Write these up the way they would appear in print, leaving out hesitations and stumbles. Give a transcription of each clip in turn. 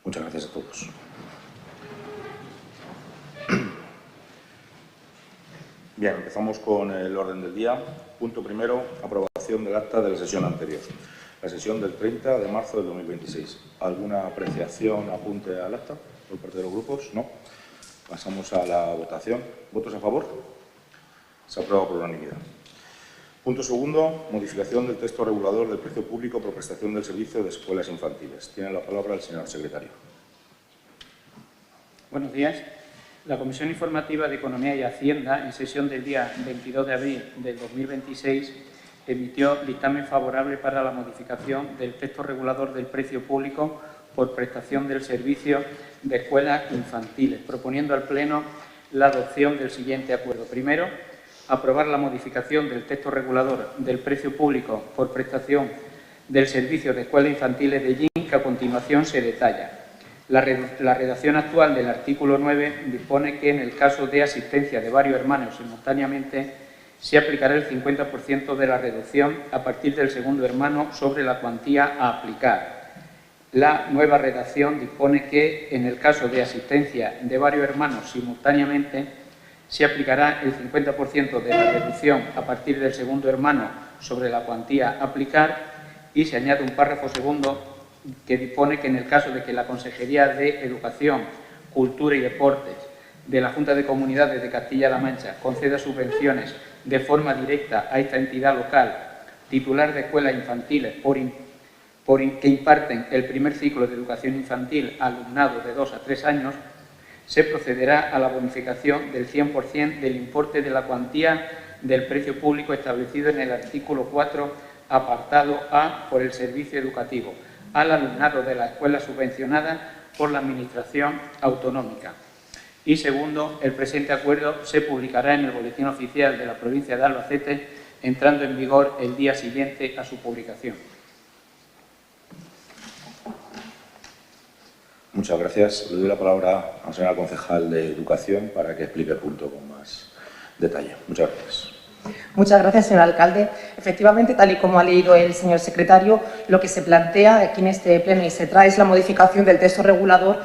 Muchas gracias a todos. Bien, empezamos con el orden del día. Punto primero, aprobación del acta de la sesión anterior. La sesión del 30 de marzo del 2026. ¿Alguna apreciación, apunte al acta por parte de los grupos? No. Pasamos a la votación. ¿Votos a favor? Se aprueba por unanimidad. Punto segundo, modificación del texto regulador del precio público por prestación del servicio de escuelas infantiles. Tiene la palabra el señor secretario. Buenos días. La Comisión Informativa de Economía y Hacienda, en sesión del día 22 de abril del 2026, emitió dictamen favorable para la modificación del texto regulador del precio público por prestación del servicio de escuelas infantiles, proponiendo al Pleno la adopción del siguiente acuerdo. Primero, aprobar la modificación del texto regulador del precio público por prestación del servicio de escuelas infantiles de GIN, que a continuación se detalla. La redacción actual del artículo 9 dispone que en el caso de asistencia de varios hermanos simultáneamente se aplicará el 50% de la reducción a partir del segundo hermano sobre la cuantía a aplicar. La nueva redacción dispone que en el caso de asistencia de varios hermanos simultáneamente se aplicará el 50% de la reducción a partir del segundo hermano sobre la cuantía a aplicar, y se añade un párrafo segundo que dispone que en el caso de que la Consejería de Educación, Cultura y Deportes de la Junta de Comunidades de Castilla-La Mancha conceda subvenciones de forma directa a esta entidad local titular de escuelas infantiles que imparten el primer ciclo de educación infantil a alumnado de 2 a 3 años, se procederá a la bonificación del 100% del importe de la cuantía del precio público establecido en el artículo 4, apartado A, por el servicio educativo, al alumnado de la escuela subvencionada por la Administración autonómica. Y segundo, el presente acuerdo se publicará en el Boletín Oficial de la provincia de Albacete, entrando en vigor el día siguiente a su publicación. Muchas gracias. Le doy la palabra a la señora concejal de Educación para que explique el punto con más detalle. Muchas gracias. Muchas gracias, señor alcalde. Efectivamente, tal y como ha leído el señor secretario, lo que se plantea aquí en este pleno y se trae es la modificación del texto regulador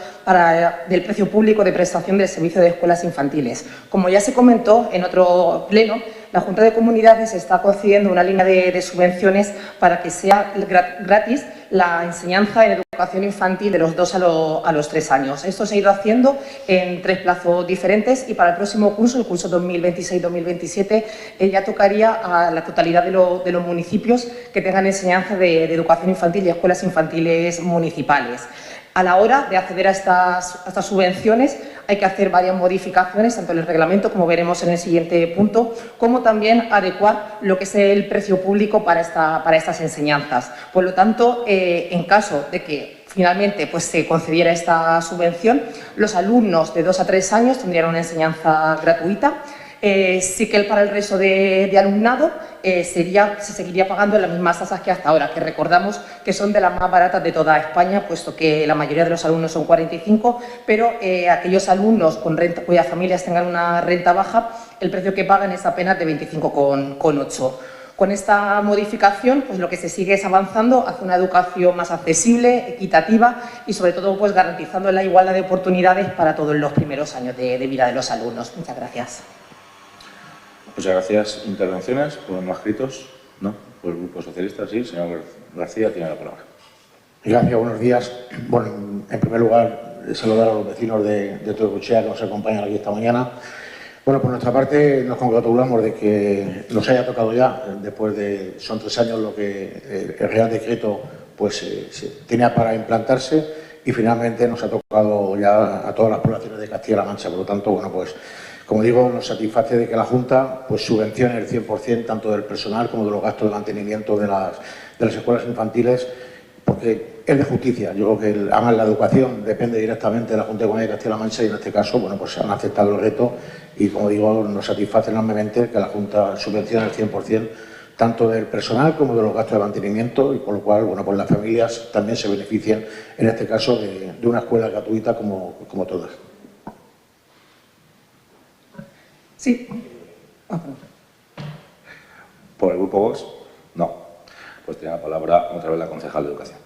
del precio público de prestación del servicio de escuelas infantiles. Como ya se comentó en otro pleno, la Junta de Comunidades está concediendo una línea de subvenciones para que sea gratis la enseñanza en educación infantil de los 2 a los 3 años. Esto se ha ido haciendo en 3 plazos diferentes y para el próximo curso, el curso 2026-2027, ya tocaría a la totalidad de los municipios que tengan enseñanza de educación infantil y escuelas infantiles municipales. A la hora de acceder a estas subvenciones hay que hacer varias modificaciones, tanto en el reglamento, como veremos en el siguiente punto, como también adecuar lo que es el precio público para estas enseñanzas. Por lo tanto, en caso de que finalmente se concediera esta subvención, los alumnos de 2 a 3 años tendrían una enseñanza gratuita. Sí que para el resto de alumnado se seguiría pagando las mismas tasas que hasta ahora, que recordamos que son de las más baratas de toda España, puesto que la mayoría de los alumnos son 45, pero aquellos alumnos cuyas familias tengan una renta baja, el precio que pagan es apenas de 25,8. Con esta modificación, lo que se sigue es avanzando hacia una educación más accesible, equitativa y, sobre todo, garantizando la igualdad de oportunidades para todos los primeros años de vida de los alumnos. Muchas gracias. Muchas gracias. ¿Intervenciones? ¿Por no escritos? ¿No? ¿Por el Grupo Socialista? Sí. Señor García, tiene la palabra. Gracias, buenos días. Bueno, en primer lugar, saludar a los vecinos de Torrecochea que nos acompañan aquí esta mañana. Bueno, por nuestra parte, nos congratulamos de que nos haya tocado ya, después de, son 3 años lo que el Real Decreto tenía para implantarse, y finalmente nos ha tocado ya a todas las poblaciones de Castilla-La Mancha. Por lo tanto, bueno, como digo, nos satisface de que la Junta subvencione el 100% tanto del personal como de los gastos de mantenimiento de las escuelas infantiles, porque es de justicia. Yo creo que además la educación depende directamente de la Junta de Comunidades de Castilla-La Mancha, y en este caso, bueno, se han aceptado el reto y, como digo, nos satisface enormemente que la Junta subvencione el 100% tanto del personal como de los gastos de mantenimiento, y por lo cual, bueno, las familias también se benefician, en este caso, de una escuela gratuita como todas. Sí. ¿Por el Grupo Vox? No. Pues tiene la palabra otra vez la concejal de Educación.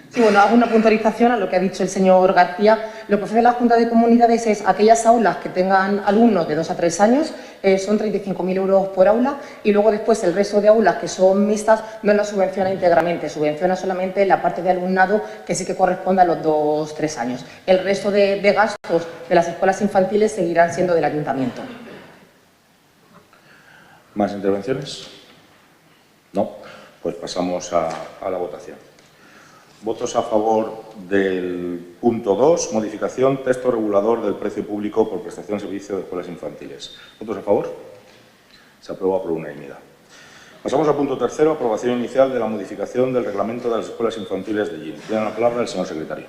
Sí, bueno, hago una puntualización a lo que ha dicho el señor García. Lo que ofrece la Junta de Comunidades es aquellas aulas que tengan alumnos de 2 a 3 años, son 35.000 euros por aula, y luego después el resto de aulas que son mixtas no las subvenciona íntegramente, subvenciona solamente la parte de alumnado que sí que corresponde a los 2-3 años. El resto de gastos de las escuelas infantiles seguirán siendo del ayuntamiento. ¿Más intervenciones? No. Pues pasamos a la votación. Votos a favor del punto 2, modificación texto regulador del precio público por prestación de servicio de escuelas infantiles. ¿Votos a favor? Se aprueba por unanimidad. Pasamos al punto tercero, aprobación inicial de la modificación del reglamento de las escuelas infantiles de Llin. Tiene la palabra el señor secretario.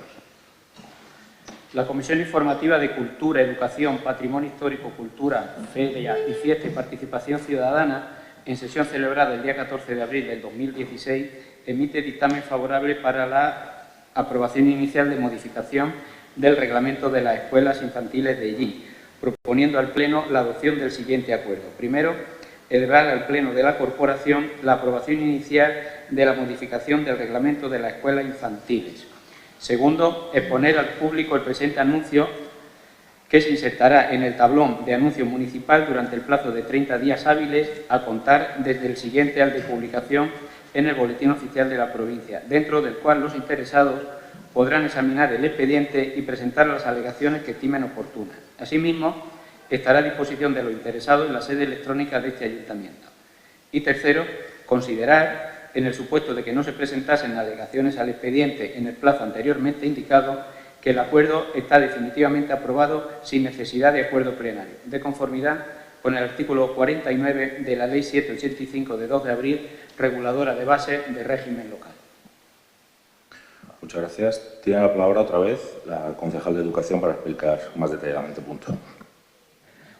La Comisión Informativa de Cultura, Educación, Patrimonio Histórico, Cultura, Feria y Fiesta y Participación Ciudadana, en sesión celebrada el día 14 de abril del 2016, emite dictamen favorable para la aprobación inicial de modificación del reglamento de las escuelas infantiles de Llin, proponiendo al Pleno la adopción del siguiente acuerdo. Primero, elevar al Pleno de la Corporación la aprobación inicial de la modificación del reglamento de las escuelas infantiles. Segundo, exponer al público el presente anuncio, que se insertará en el tablón de anuncio municipal durante el plazo de 30 días hábiles a contar desde el siguiente al de publicación en el Boletín Oficial de la provincia, dentro del cual los interesados podrán examinar el expediente y presentar las alegaciones que estimen oportunas. Asimismo, estará a disposición de los interesados en la sede electrónica de este ayuntamiento. Y tercero, considerar, en el supuesto de que no se presentasen alegaciones al expediente en el plazo anteriormente indicado, que el acuerdo está definitivamente aprobado sin necesidad de acuerdo plenario, de conformidad con el artículo 49 de la Ley 785 de 2 de abril, reguladora de base de régimen local. Muchas gracias. Tiene la palabra otra vez la concejal de Educación para explicar más detalladamente el punto.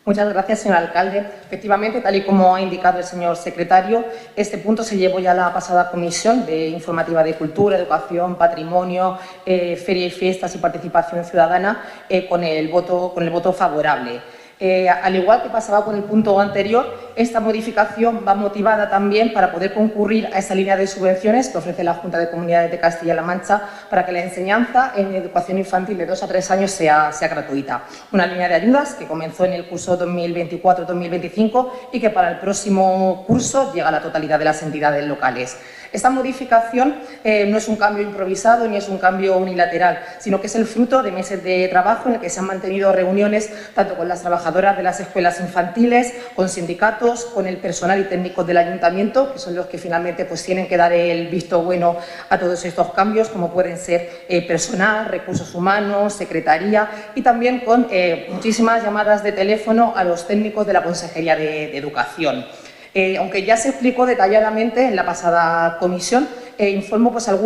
Muchas gracias, señor alcalde. Efectivamente, tal y como ha indicado el señor secretario, este punto se llevó ya a la pasada comisión de informativa de Cultura, Educación, Patrimonio, Feria y Fiestas y Participación Ciudadana con el voto favorable. Al igual que pasaba con el punto anterior, esta modificación va motivada también para poder concurrir a esa línea de subvenciones que ofrece la Junta de Comunidades de Castilla-La Mancha para que la enseñanza en educación infantil de 2 a 3 años sea gratuita. Una línea de ayudas que comenzó en el curso 2024-2025 y que para el próximo curso llega a la totalidad de las entidades locales. Esta modificación no es un cambio improvisado ni es un cambio unilateral, sino que es el fruto de meses de trabajo en el que se han mantenido reuniones tanto con las trabajadoras de las escuelas infantiles, con sindicatos, con el personal y técnicos del ayuntamiento, que son los que finalmente pues, tienen que dar el visto bueno a todos estos cambios, como pueden ser personal, recursos humanos, secretaría y también con muchísimas llamadas de teléfono a los técnicos de la Consejería de Educación. Aunque ya se explicó detalladamente en la pasada comisión, informo pues, a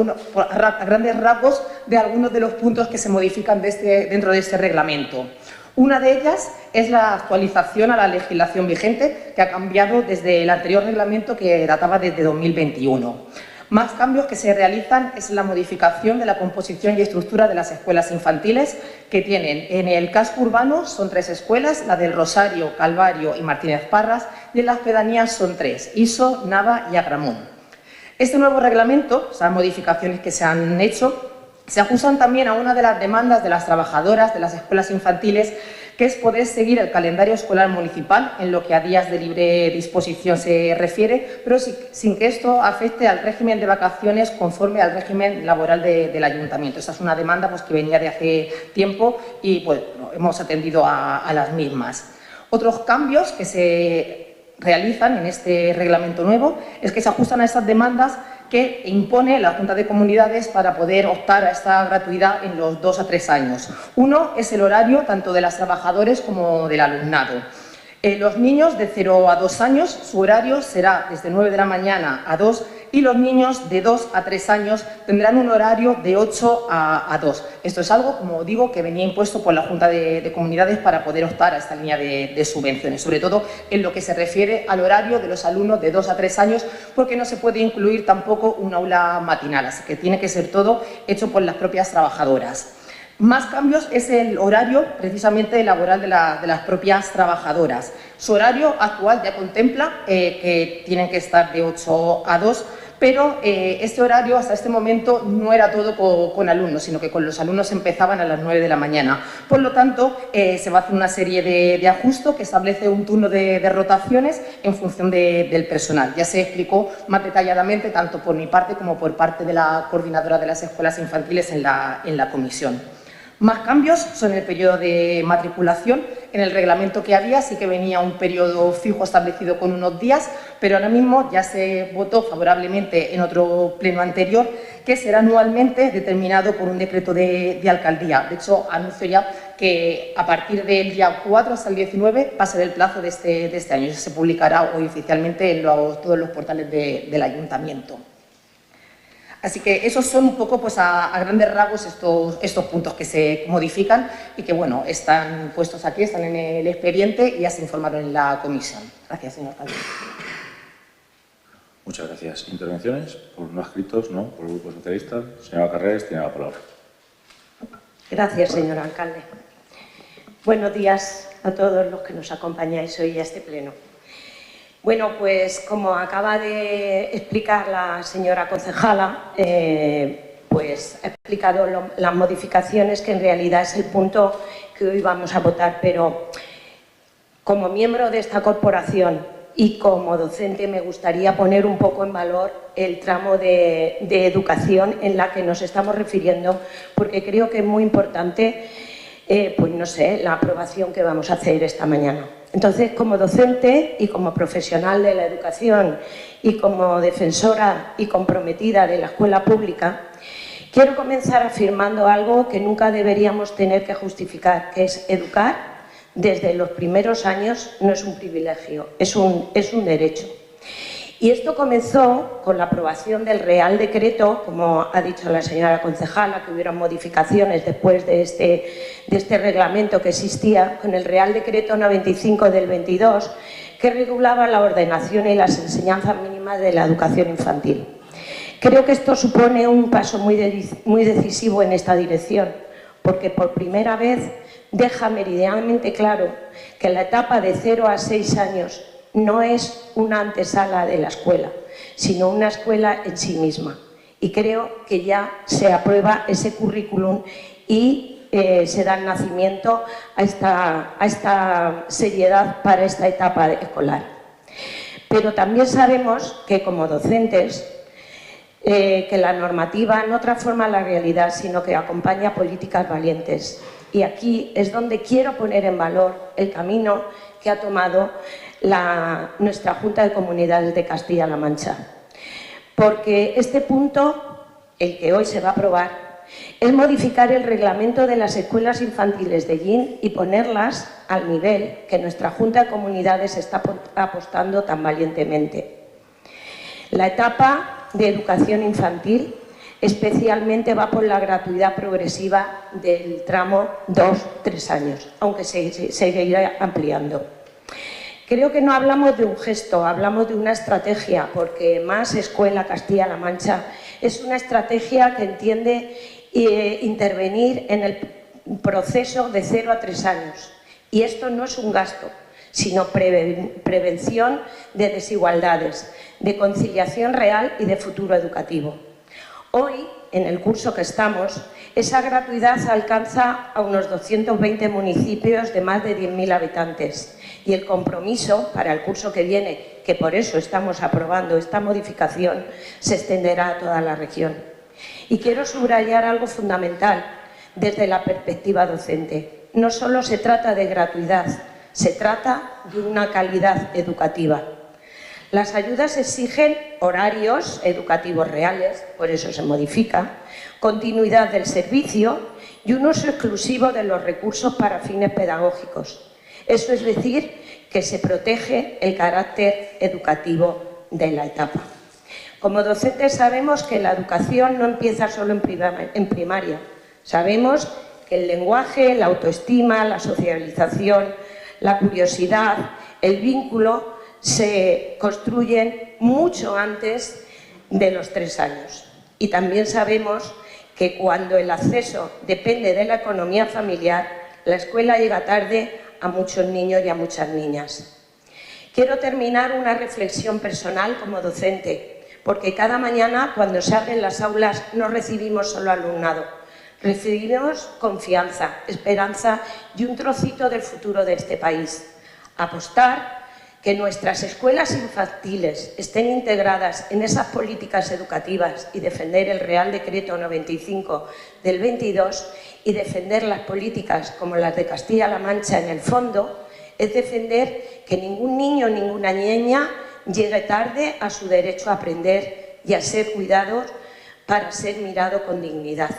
grandes rasgos de algunos de los puntos que se modifican dentro de este reglamento. Una de ellas es la actualización a la legislación vigente, que ha cambiado desde el anterior reglamento que databa desde 2021. Más cambios que se realizan es la modificación de la composición y estructura de las escuelas infantiles, que tienen en el casco urbano son 3 escuelas, la del Rosario, Calvario y Martínez Parras, y en las pedanías son 3, Iso, Nava y Agramón. Este nuevo reglamento, o sea, modificaciones que se han hecho, se ajustan también a una de las demandas de las trabajadoras de las escuelas infantiles, que es poder seguir el calendario escolar municipal en lo que a días de libre disposición se refiere, pero sin que esto afecte al régimen de vacaciones conforme al régimen laboral del ayuntamiento. Esa es una demanda pues, que venía de hace tiempo y pues, hemos atendido a las mismas. Otros cambios que se realizan en este reglamento nuevo es que se ajustan a esas demandas que impone la Junta de Comunidades para poder optar a esta gratuidad en los 2 a 3 años. Uno es el horario tanto de las trabajadoras como del alumnado. Los niños de 0 a 2 años, su horario será desde 9 de la mañana a 2 y los niños de 2 a 3 años tendrán un horario de 8 a 2. Esto es algo, como digo, que venía impuesto por la Junta de Comunidades para poder optar a esta línea de subvenciones, sobre todo en lo que se refiere al horario de los alumnos de 2 a 3 años, porque no se puede incluir tampoco un aula matinal, así que tiene que ser todo hecho por las propias trabajadoras. Más cambios es el horario precisamente laboral de las propias trabajadoras. Su horario actual ya contempla que tienen que estar de 8 a 2, pero este horario hasta este momento no era todo con alumnos, sino que con los alumnos empezaban a las 9 de la mañana. Por lo tanto, se va a hacer una serie de ajustes que establece un turno de rotaciones en función del personal. Ya se explicó más detalladamente, tanto por mi parte como por parte de la coordinadora de las escuelas infantiles en la comisión. Más cambios son el periodo de matriculación. En el reglamento que había sí que venía un periodo fijo establecido con unos días, pero ahora mismo ya se votó favorablemente en otro pleno anterior que será anualmente determinado por un decreto de alcaldía. De hecho, anuncio ya que a partir del día 4 hasta el 19 va a ser el plazo de este año. Ya se publicará hoy oficialmente en todos los portales del ayuntamiento. Así que esos son un poco, pues, a grandes rasgos estos puntos que se modifican y que, bueno, están puestos aquí, están en el expediente y ya se informaron en la comisión. Gracias, señor alcalde. Muchas gracias. ¿Intervenciones? Por no escritos, no. Por el Grupo Socialista. Señora Carreras, tiene la palabra. Gracias, señor alcalde. Buenos días a todos los que nos acompañáis hoy a este pleno. Bueno, pues como acaba de explicar la señora concejala, pues ha explicado las modificaciones que en realidad es el punto que hoy vamos a votar, pero como miembro de esta corporación y como docente me gustaría poner un poco en valor el tramo de educación en la que nos estamos refiriendo, porque creo que es muy importante, pues no sé, la aprobación que vamos a hacer esta mañana. Entonces, como docente y como profesional de la educación y como defensora y comprometida de la escuela pública, quiero comenzar afirmando algo que nunca deberíamos tener que justificar, que es educar desde los primeros años no es un privilegio, es un derecho. Y esto comenzó con la aprobación del Real Decreto, como ha dicho la señora concejala, que hubieron modificaciones después de este reglamento que existía, con el Real Decreto 95 del 22, que regulaba la ordenación y las enseñanzas mínimas de la educación infantil. Creo que esto supone un paso muy decisivo en esta dirección, porque por primera vez deja meridianamente claro que la etapa de 0 a 6 años no es una antesala de la escuela, sino una escuela en sí misma. Y creo que ya se aprueba ese currículum y se da el nacimiento a esta seriedad para esta etapa escolar. Pero también sabemos que como docentes, que la normativa no transforma la realidad, sino que acompaña políticas valientes. Y aquí es donde quiero poner en valor el camino que ha tomado nuestra Junta de Comunidades de Castilla-La Mancha. Porque este punto, el que hoy se va a aprobar, es modificar el reglamento de las escuelas infantiles de GIN y ponerlas al nivel que nuestra Junta de Comunidades está apostando tan valientemente. La etapa de educación infantil especialmente va por la gratuidad progresiva del tramo 2-3 años, aunque se seguirá ampliando. Creo que no hablamos de un gesto, hablamos de una estrategia, porque Más Escuela Castilla-La Mancha es una estrategia que entiende intervenir en el proceso de 0 a 3 años. Y esto no es un gasto, sino prevención de desigualdades, de conciliación real y de futuro educativo. Hoy, en el curso que estamos, esa gratuidad alcanza a unos 220 municipios de más de 10.000 habitantes y el compromiso para el curso que viene, que por eso estamos aprobando esta modificación, se extenderá a toda la región. Y quiero subrayar algo fundamental desde la perspectiva docente. No solo se trata de gratuidad, se trata de una calidad educativa. Las ayudas exigen horarios educativos reales, por eso se modifica, continuidad del servicio y un uso exclusivo de los recursos para fines pedagógicos. Eso es decir, que se protege el carácter educativo de la etapa. Como docentes sabemos que la educación no empieza solo en primaria. Sabemos que el lenguaje, la autoestima, la socialización, la curiosidad, el vínculo se construyen mucho antes de los 3 años. Y también sabemos que cuando el acceso depende de la economía familiar, la escuela llega tarde a muchos niños y a muchas niñas. Quiero terminar una reflexión personal como docente, porque cada mañana cuando se abren las aulas no recibimos solo alumnado, recibimos confianza, esperanza y un trocito del futuro de este país. Apostar que nuestras escuelas infantiles estén integradas en esas políticas educativas y defender el Real Decreto 95 del 22 y defender las políticas como las de Castilla-La Mancha en el fondo, es defender que ningún niño, ninguna niña llegue tarde a su derecho a aprender y a ser cuidado para ser mirado con dignidad.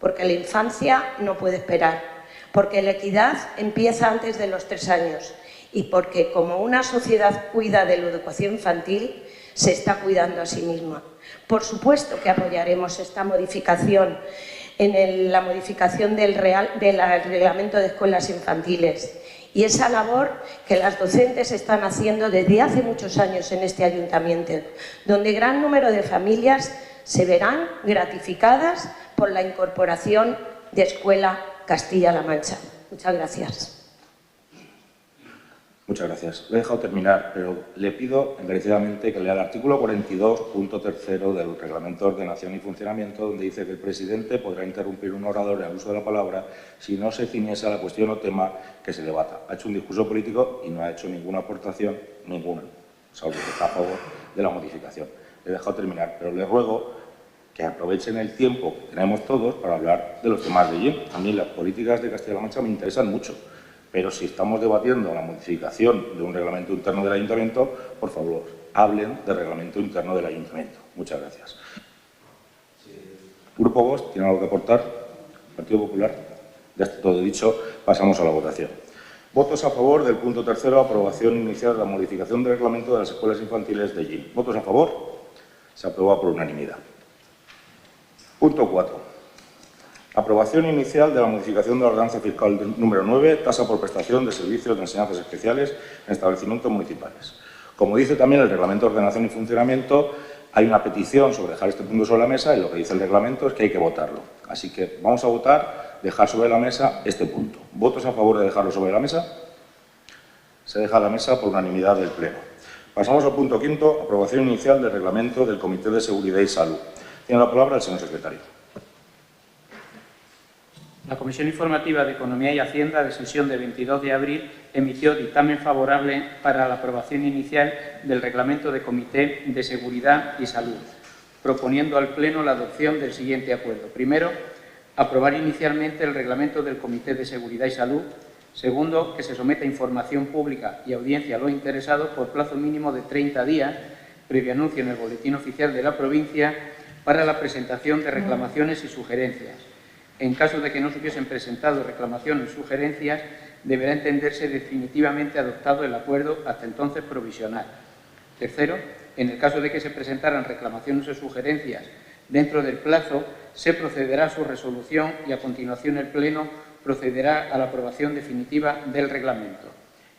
Porque la infancia no puede esperar, porque la equidad empieza antes de los 3 años y porque como una sociedad cuida de la educación infantil, se está cuidando a sí misma. Por supuesto que apoyaremos esta modificación la modificación del reglamento de escuelas infantiles y esa labor que las docentes están haciendo desde hace muchos años en este ayuntamiento, donde gran número de familias se verán gratificadas por la incorporación de Escuela Castilla-La Mancha. Muchas gracias. Muchas gracias. Le he dejado terminar, pero le pido encarecidamente que lea el artículo 42.3 del Reglamento de Ordenación y Funcionamiento, donde dice que el presidente podrá interrumpir un orador en el uso de la palabra si no se ciñese a la cuestión o tema que se debata. Ha hecho un discurso político y no ha hecho ninguna aportación, ninguna, salvo que está a favor de la modificación. Le he dejado terminar, pero le ruego que aprovechen el tiempo que tenemos todos para hablar de los temas de allí. A mí las políticas de Castilla-La Mancha me interesan mucho. Pero si estamos debatiendo la modificación de un reglamento interno del Ayuntamiento, por favor, hablen del reglamento interno del Ayuntamiento. Muchas gracias. Grupo Vox, ¿tiene algo que aportar? Partido Popular. Ya está todo dicho, pasamos a la votación. Votos a favor del punto 3, aprobación inicial de la modificación del reglamento de las escuelas infantiles de GIM. ¿Votos a favor? Se aprueba por unanimidad. Punto 4. Aprobación inicial de la modificación de la ordenanza fiscal número 9, tasa por prestación de servicios de enseñanzas especiales en establecimientos municipales. Como dice también el Reglamento de Ordenación y Funcionamiento, hay una petición sobre dejar este punto sobre la mesa y lo que dice el reglamento es que hay que votarlo. Así que vamos a votar, dejar sobre la mesa este punto. ¿Votos a favor de dejarlo sobre la mesa? Se deja la mesa por unanimidad del Pleno. Pasamos al punto 5, aprobación inicial del reglamento del Comité de Seguridad y Salud. Tiene la palabra el señor secretario. La Comisión Informativa de Economía y Hacienda, de sesión de 22 de abril, emitió dictamen favorable para la aprobación inicial del Reglamento de Comité de Seguridad y Salud, proponiendo al Pleno la adopción del siguiente acuerdo. Primero, aprobar inicialmente el Reglamento del Comité de Seguridad y Salud. Segundo, que se someta a información pública y audiencia a los interesados por plazo mínimo de 30 días, previo anuncio en el Boletín Oficial de la provincia, para la presentación de reclamaciones y sugerencias. En caso de que no se hubiesen presentado reclamaciones o sugerencias, deberá entenderse definitivamente adoptado el acuerdo hasta entonces provisional. Tercero, en el caso de que se presentaran reclamaciones o sugerencias dentro del plazo, se procederá a su resolución y a continuación el Pleno procederá a la aprobación definitiva del reglamento.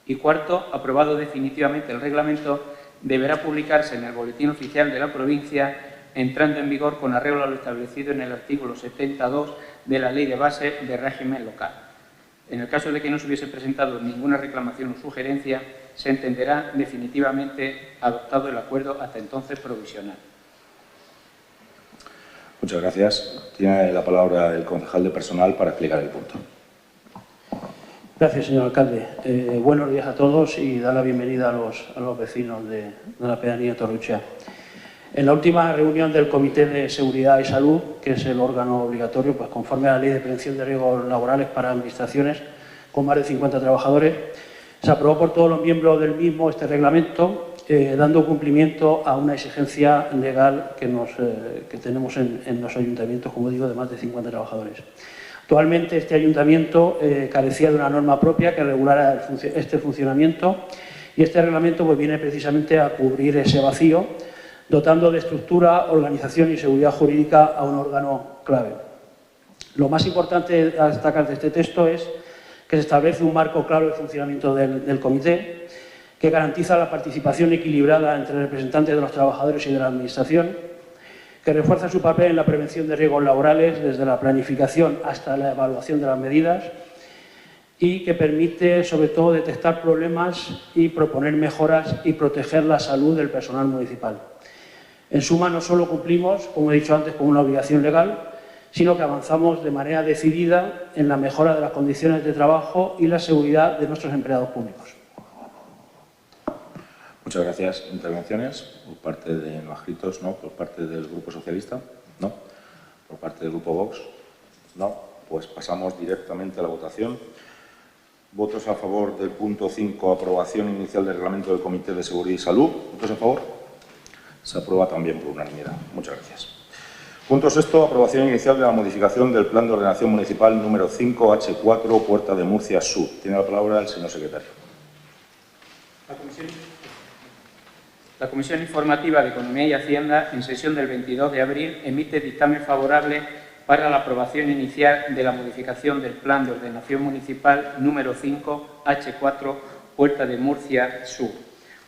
Y cuarto, aprobado definitivamente el reglamento, deberá publicarse en el Boletín Oficial de la provincia, entrando en vigor con arreglo a lo establecido en el artículo 72 de la Ley de Base de Régimen Local. En el caso de que no se hubiese presentado ninguna reclamación o sugerencia, se entenderá definitivamente adoptado el acuerdo hasta entonces provisional. Muchas gracias. Tiene la palabra el concejal de personal para explicar el punto. Gracias, señor alcalde. Buenos días a todos y dar la bienvenida a los vecinos de la pedanía de Torruchea. En la última reunión del Comité de Seguridad y Salud, que es el órgano obligatorio, pues conforme a la Ley de Prevención de Riesgos Laborales para administraciones con más de 50 trabajadores, se aprobó por todos los miembros del mismo este reglamento, dando cumplimiento a una exigencia legal que tenemos en los ayuntamientos, como digo, de más de 50 trabajadores. Actualmente este ayuntamiento carecía de una norma propia que regulara este funcionamiento y este reglamento pues, viene precisamente a cubrir ese vacío, dotando de estructura, organización y seguridad jurídica a un órgano clave. Lo más importante a destacar de este texto es que se establece un marco claro de funcionamiento del comité, que garantiza la participación equilibrada entre representantes de los trabajadores y de la Administración, que refuerza su papel en la prevención de riesgos laborales desde la planificación hasta la evaluación de las medidas y que permite, sobre todo, detectar problemas y proponer mejoras y proteger la salud del personal municipal. En suma, no solo cumplimos, como he dicho antes, con una obligación legal, sino que avanzamos de manera decidida en la mejora de las condiciones de trabajo y la seguridad de nuestros empleados públicos. Muchas gracias. ¿Intervenciones por parte de no adscritos? ¿No? ¿Por parte del Grupo Socialista? ¿No? ¿Por parte del Grupo Vox? No. Pues pasamos directamente a la votación. ¿Votos a favor del punto 5, aprobación inicial del reglamento del Comité de Seguridad y Salud? ¿Votos a favor? Se aprueba también por unanimidad. Muchas gracias. Punto 6, aprobación inicial de la modificación del Plan de Ordenación Municipal número 5, H4, Puerta de Murcia Sur. Tiene la palabra el señor secretario. La Comisión Informativa de Economía y Hacienda, en sesión del 22 de abril, emite dictamen favorable para la aprobación inicial de la modificación del Plan de Ordenación Municipal número 5, H4, Puerta de Murcia Sur,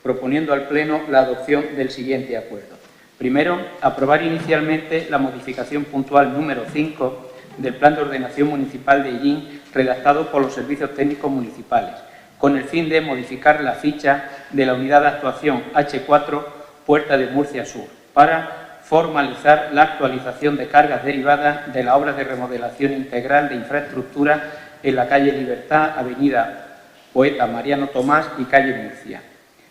proponiendo al Pleno la adopción del siguiente acuerdo. Primero, aprobar inicialmente la modificación puntual número 5 del Plan de Ordenación Municipal de Hellín, redactado por los Servicios Técnicos Municipales, con el fin de modificar la ficha de la Unidad de Actuación H4, Puerta de Murcia Sur, para formalizar la actualización de cargas derivadas de la obra de remodelación integral de infraestructura en la calle Libertad, avenida Poeta Mariano Tomás y calle Murcia.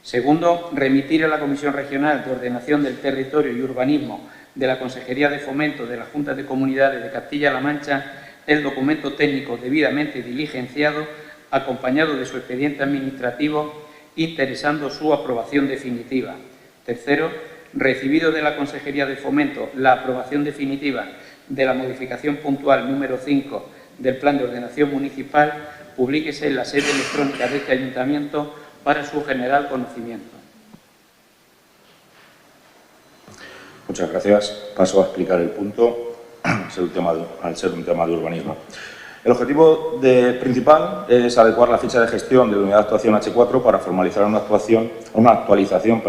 Segundo, remitir a la Comisión Regional de Ordenación del Territorio y Urbanismo de la Consejería de Fomento de la Junta de Comunidades de Castilla-La Mancha el documento técnico debidamente diligenciado, acompañado de su expediente administrativo, interesando su aprobación definitiva. Tercero, recibido de la Consejería de Fomento la aprobación definitiva de la modificación puntual número 5 del Plan de Ordenación Municipal, publíquese en la sede electrónica de este Ayuntamiento para su general conocimiento. Muchas gracias. Paso a explicar el punto, al ser un tema de urbanismo. El objetivo principal es adecuar la ficha de gestión de la Unidad de Actuación H4 para formalizar una actualización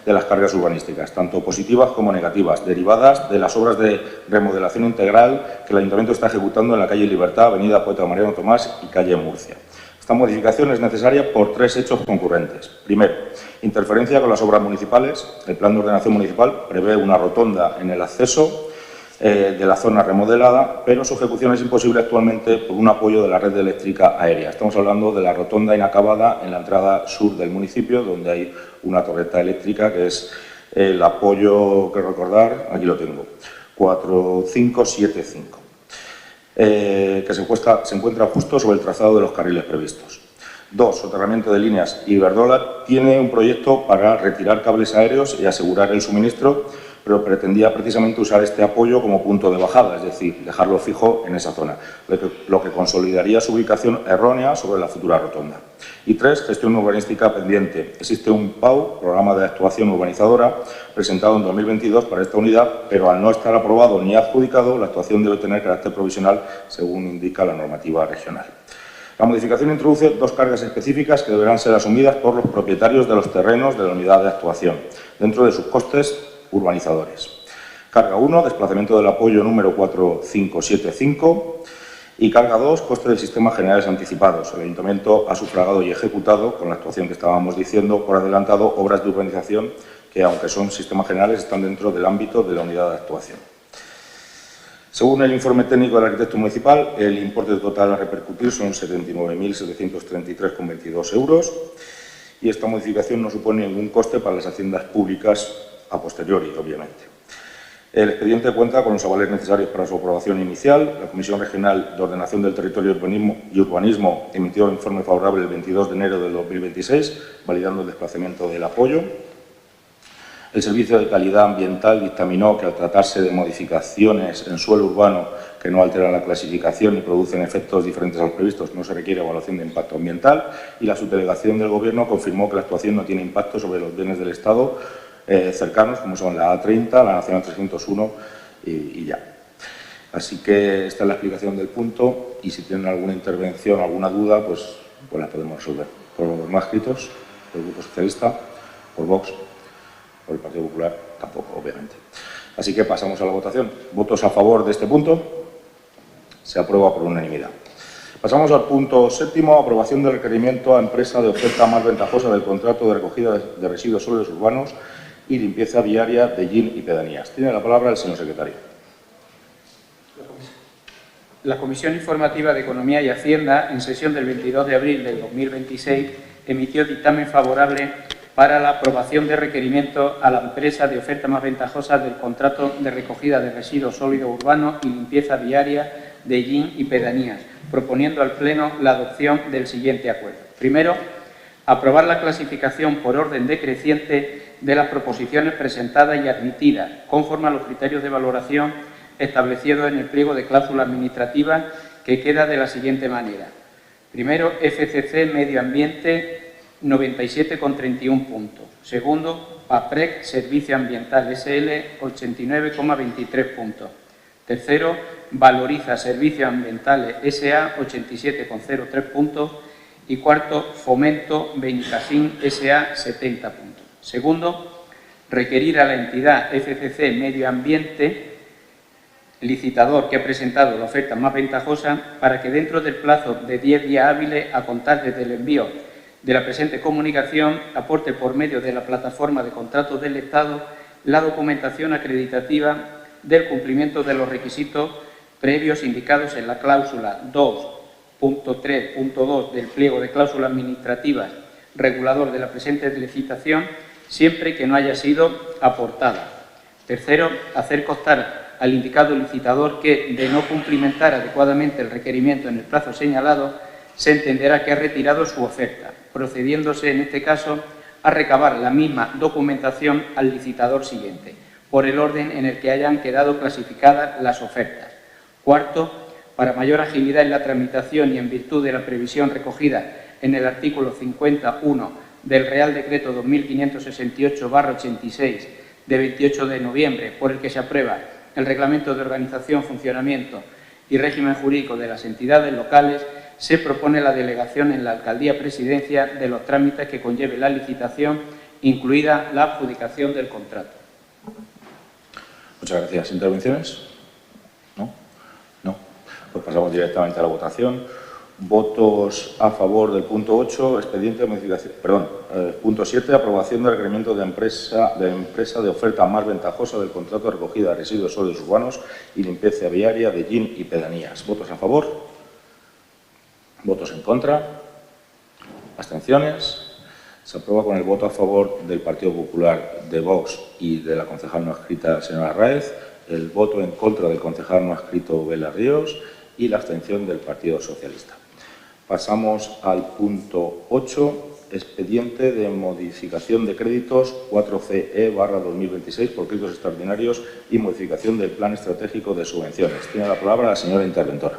de las cargas urbanísticas, tanto positivas como negativas, derivadas de las obras de remodelación integral que el Ayuntamiento está ejecutando en la calle Libertad, avenida Poeta Mariano Tomás y calle Murcia. Esta modificación es necesaria por tres hechos concurrentes. Primero, interferencia con las obras municipales. El Plan de Ordenación Municipal prevé una rotonda en el acceso de la zona remodelada, pero su ejecución es imposible actualmente por un apoyo de la red eléctrica aérea. Estamos hablando de la rotonda inacabada en la entrada sur del municipio, donde hay una torreta eléctrica que es el apoyo, que recordar, aquí lo tengo, 4575, que se encuentra justo sobre el trazado de los carriles previstos. Dos, soterramiento de líneas. Iberdrola tiene un proyecto para retirar cables aéreos y asegurar el suministro, pero pretendía precisamente usar este apoyo como punto de bajada, es decir, dejarlo fijo en esa zona, lo que consolidaría su ubicación errónea sobre la futura rotonda. Y tres, gestión urbanística pendiente. Existe un PAU, Programa de Actuación Urbanizadora, presentado en 2022 para esta unidad, pero al no estar aprobado ni adjudicado, la actuación debe tener carácter provisional, según indica la normativa regional. La modificación introduce dos cargas específicas que deberán ser asumidas por los propietarios de los terrenos de la unidad de actuación, dentro de sus costes urbanizadores. Carga 1, desplazamiento del apoyo número 4575 y carga 2, coste del sistema generales anticipados. El Ayuntamiento ha sufragado y ejecutado, con la actuación que estábamos diciendo, por adelantado, obras de urbanización que, aunque son sistemas generales, están dentro del ámbito de la unidad de actuación. Según el informe técnico del arquitecto municipal, el importe total a repercutir son 79.733,22 euros y esta modificación no supone ningún coste para las haciendas públicas a posteriori, obviamente. El expediente cuenta con los avales necesarios para su aprobación inicial. La Comisión Regional de Ordenación del Territorio y Urbanismo emitió informe favorable el 22 de enero de 2026, validando el desplazamiento del apoyo. El Servicio de Calidad Ambiental dictaminó que, al tratarse de modificaciones en suelo urbano que no alteran la clasificación y producen efectos diferentes a los previstos, no se requiere evaluación de impacto ambiental, y la subdelegación del Gobierno confirmó que la actuación no tiene impacto sobre los bienes del Estado cercanos, como son la A30, la Nacional 301 y ya. Así que esta es la explicación del punto y si tienen alguna intervención, alguna duda, pues la podemos resolver. Por los más escritos, por el Grupo Socialista, por Vox, por el Partido Popular, tampoco, obviamente. Así que pasamos a la votación. ¿Votos a favor de este punto? Se aprueba por unanimidad. Pasamos al punto 7, aprobación del requerimiento a empresa de oferta más ventajosa del contrato de recogida de residuos sólidos urbanos y limpieza viaria de Gin y pedanías. Tiene la palabra el señor secretario. La Comisión Informativa de Economía y Hacienda, en sesión del 22 de abril del 2026, emitió dictamen favorable para la aprobación de requerimiento a la empresa de oferta más ventajosa del contrato de recogida de residuos sólidos urbanos y limpieza viaria de Gin y pedanías, proponiendo al Pleno la adopción del siguiente acuerdo. Primero, aprobar la clasificación por orden decreciente de las proposiciones presentadas y admitidas, conforme a los criterios de valoración establecidos en el pliego de cláusula administrativa, que queda de la siguiente manera. Primero, FCC Medio Ambiente, 97,31 puntos. Segundo, PAPREC Servicio Ambiental SL, 89,23 puntos. Tercero, Valoriza Servicios Ambientales SA, 87,03 puntos. Y cuarto, Fomento Benicassin SA, 70 puntos. Segundo, requerir a la entidad FCC Medio Ambiente, licitador que ha presentado la oferta más ventajosa, para que dentro del plazo de 10 días hábiles a contar desde el envío de la presente comunicación aporte por medio de la plataforma de contratos del Estado la documentación acreditativa del cumplimiento de los requisitos previos indicados en la cláusula 2.3.2 del pliego de cláusulas administrativas regulador de la presente licitación, siempre que no haya sido aportada. Tercero, hacer constar al indicado licitador que, de no cumplimentar adecuadamente el requerimiento en el plazo señalado, se entenderá que ha retirado su oferta, procediéndose en este caso a recabar la misma documentación al licitador siguiente, por el orden en el que hayan quedado clasificadas las ofertas. Cuarto, para mayor agilidad en la tramitación y en virtud de la previsión recogida en el artículo 51 del Real Decreto 2568/86 de 28 de noviembre, por el que se aprueba el Reglamento de Organización, Funcionamiento y Régimen Jurídico de las entidades locales, se propone la delegación en la Alcaldía Presidencia de los trámites que conlleve la licitación, incluida la adjudicación del contrato. Muchas gracias. ¿Intervenciones? ¿No? No. Pues pasamos directamente a la votación. Votos a favor del punto 8, expediente de modificación. Punto 7, aprobación del requerimiento de empresa de oferta más ventajosa del contrato de recogida de residuos sólidos urbanos y limpieza viaria de Gin y pedanías. ¿Votos a favor? ¿Votos en contra? ¿Abstenciones? Se aprueba con el voto a favor del Partido Popular, de Vox y de la concejal no adscrita, señora Raez, el voto en contra del concejal no adscrito, Bela Ríos, y la abstención del Partido Socialista. Pasamos al punto 8, expediente de modificación de créditos 4CE/2026 por créditos extraordinarios y modificación del Plan Estratégico de Subvenciones. Tiene la palabra la señora interventora.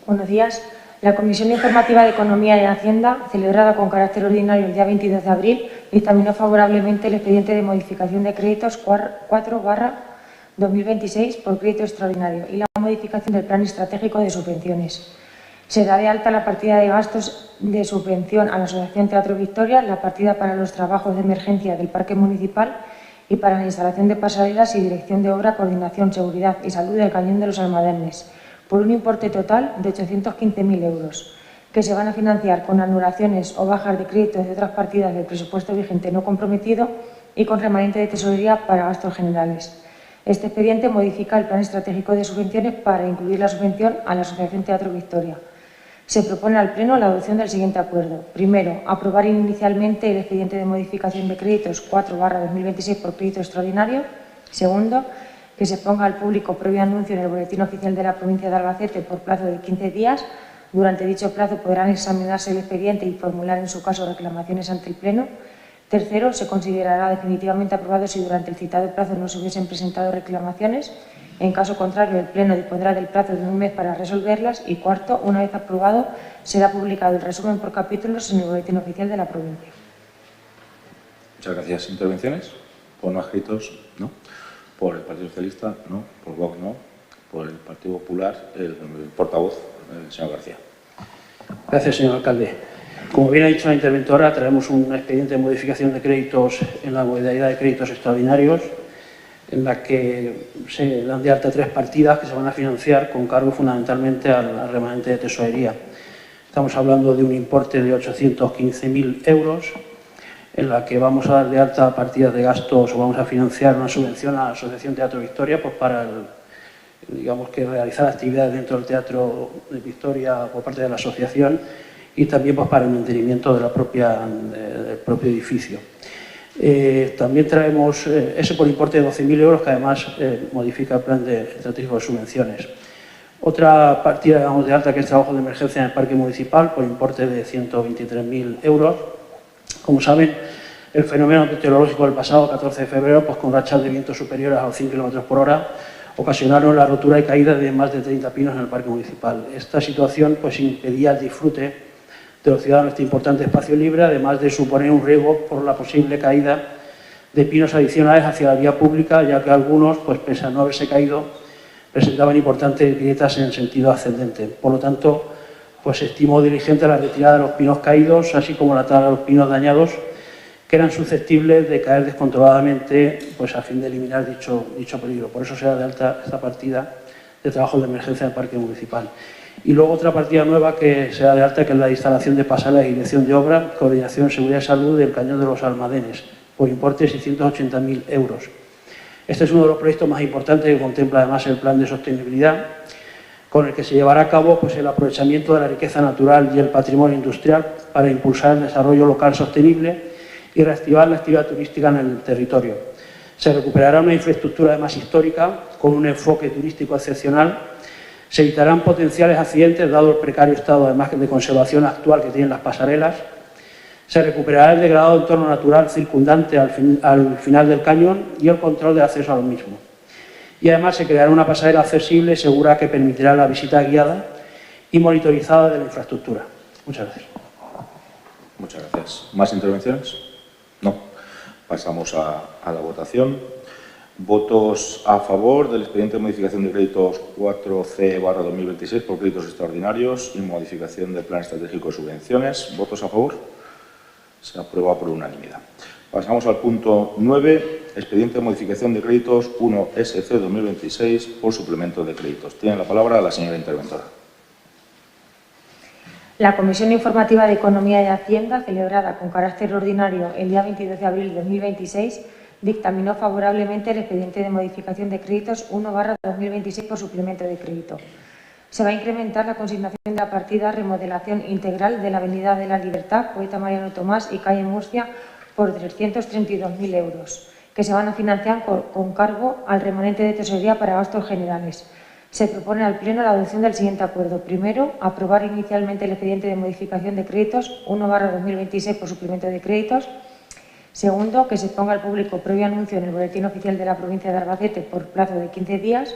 Buenos días. La Comisión Informativa de Economía y Hacienda, celebrada con carácter ordinario el día 22 de abril, dictaminó favorablemente el expediente de modificación de créditos 4/2026 por crédito extraordinario y la modificación del Plan Estratégico de Subvenciones. Se da de alta la partida de gastos de subvención a la Asociación Teatro Victoria, la partida para los trabajos de emergencia del Parque Municipal y para la instalación de pasarelas y dirección de obra, coordinación, seguridad y salud del Cañón de los Almadernes, por un importe total de 815.000 euros, que se van a financiar con anulaciones o bajas de créditos de otras partidas del presupuesto vigente no comprometido y con remanente de tesorería para gastos generales. Este expediente modifica el Plan Estratégico de Subvenciones para incluir la subvención a la Asociación Teatro Victoria. Se propone al Pleno la adopción del siguiente acuerdo. Primero, aprobar inicialmente el expediente de modificación de créditos 4/2026 por crédito extraordinario. Segundo, que se ponga al público previo anuncio en el Boletín Oficial de la Provincia de Albacete por plazo de 15 días. Durante dicho plazo podrán examinarse el expediente y formular en su caso reclamaciones ante el Pleno. Tercero, se considerará definitivamente aprobado si durante el citado plazo no se hubiesen presentado reclamaciones. En caso contrario, el Pleno dispondrá del plazo de un mes para resolverlas. Y cuarto, una vez aprobado, será publicado el resumen por capítulos en el Boletín Oficial de la Provincia. Muchas gracias. ¿Intervenciones? ¿Por no adscritos? No. ¿Por el Partido Socialista? No. ¿Por Vox? No. ¿Por el Partido Popular? El portavoz, el señor García. Gracias, señor alcalde. Como bien ha dicho la interventora, traemos un expediente de modificación de créditos en la modalidad de créditos extraordinarios, en la que se dan de alta 3 partidas que se van a financiar con cargo fundamentalmente al remanente de tesorería. Estamos hablando de un importe de 815.000 euros en la que vamos a dar de alta partidas de gastos o vamos a financiar una subvención a la Asociación Teatro Victoria pues para digamos que realizar actividades dentro del Teatro de Victoria por parte de la asociación y también pues para el mantenimiento de del propio edificio. También traemos ese por importe de 12.000 euros que además modifica el plan estratégico de subvenciones. Otra partida digamos, de alta que es trabajo de emergencia en el parque municipal por importe de 123.000 euros. Como saben, el fenómeno meteorológico del pasado 14 de febrero, pues con rachas de viento superiores a los 100 km por hora, ocasionaron la rotura y caída de más de 30 pinos en el parque municipal. Esta situación pues, impedía el disfrute de los ciudadanos de este importante espacio libre, además de suponer un riesgo por la posible caída de pinos adicionales hacia la vía pública, ya que algunos, pues, pese a no haberse caído, presentaban importantes grietas en sentido ascendente. Por lo tanto, pues se estimó diligente la retirada de los pinos caídos, así como la tala de los pinos dañados, que eran susceptibles de caer descontroladamente pues, a fin de eliminar dicho peligro. Por eso se da de alta esta partida de trabajo de emergencia del parque municipal. Y luego otra partida nueva que se da de alta, que es la instalación de pasarelas y dirección de obra, coordinación, seguridad y salud del Cañón de los Almadenes, por importe de 680.000 euros. Este es uno de los proyectos más importantes que contempla además el plan de sostenibilidad, con el que se llevará a cabo pues, el aprovechamiento de la riqueza natural y el patrimonio industrial para impulsar el desarrollo local sostenible y reactivar la actividad turística en el territorio. Se recuperará una infraestructura además histórica con un enfoque turístico excepcional. Se evitarán potenciales accidentes dado el precario estado además de conservación actual que tienen las pasarelas. Se recuperará el degradado entorno natural circundante al final del cañón y el control del acceso a los mismos. Y además se creará una pasarela accesible y segura que permitirá la visita guiada y monitorizada de la infraestructura. Muchas gracias. Muchas gracias. ¿Más intervenciones? No. Pasamos a la votación. Votos a favor del expediente de modificación de créditos 4C/2026 por créditos extraordinarios y modificación del plan estratégico de subvenciones. ¿Votos a favor? Se aprueba por unanimidad. Pasamos al punto 9, expediente de modificación de créditos 1SC 2026 por suplemento de créditos. Tiene la palabra la señora interventora. La Comisión Informativa de Economía y Hacienda, celebrada con carácter ordinario el día 22 de abril de 2026, dictaminó favorablemente el expediente de modificación de créditos 1/2026 por suplemento de crédito. Se va a incrementar la consignación de la partida remodelación integral de la Avenida de la Libertad, Poeta Mariano Tomás y calle Murcia por 332.000 euros, que se van a financiar con cargo al remanente de tesorería para gastos generales. Se propone al Pleno la adopción del siguiente acuerdo. Primero, aprobar inicialmente el expediente de modificación de créditos 1/2026 por suplemento de créditos. Segundo, que se ponga al público previo anuncio en el Boletín Oficial de la Provincia de Albacete por plazo de 15 días.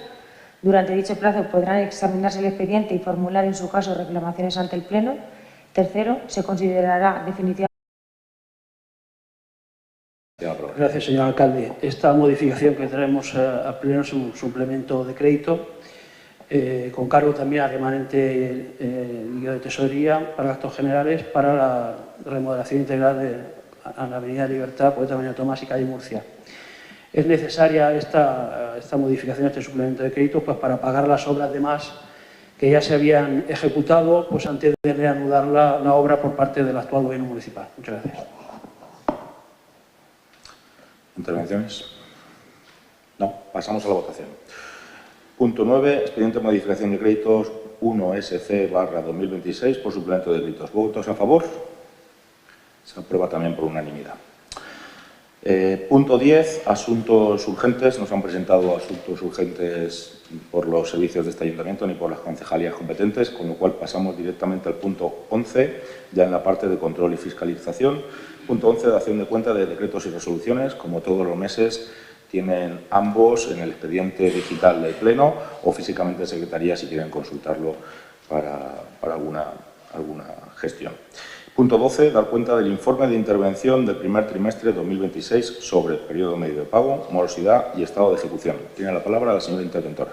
Durante dicho plazo podrán examinarse el expediente y formular en su caso reclamaciones ante el Pleno. Tercero, se considerará definitivamente. Gracias, señor alcalde. Esta modificación que traemos al Pleno es un suplemento de crédito con cargo también al remanente de tesorería para gastos generales para la remodelación integral a la Avenida Libertad, Poeta Mariano Tomás y calle Murcia. Es necesaria esta modificación, este suplemento de crédito, pues para pagar las obras de más que ya se habían ejecutado pues antes de reanudar la obra por parte del actual Gobierno municipal. Muchas gracias. ¿Intervenciones? No. Pasamos a la votación. Punto 9, expediente de modificación de créditos 1SC/2026 por suplemento de créditos. ¿Votos a favor? Se aprueba también por unanimidad. Punto 10, asuntos urgentes. No se han presentado asuntos urgentes por los servicios de este ayuntamiento ni por las concejalías competentes, con lo cual pasamos directamente al punto 11, ya en la parte de control y fiscalización. Punto 11, dación de cuenta de decretos y resoluciones. Como todos los meses, tienen ambos en el expediente digital del Pleno o físicamente en Secretaría si quieren consultarlo para alguna gestión. Punto 12, dar cuenta del informe de intervención del primer trimestre de 2026 sobre el periodo medio de pago, morosidad y estado de ejecución. Tiene la palabra la señora interventora.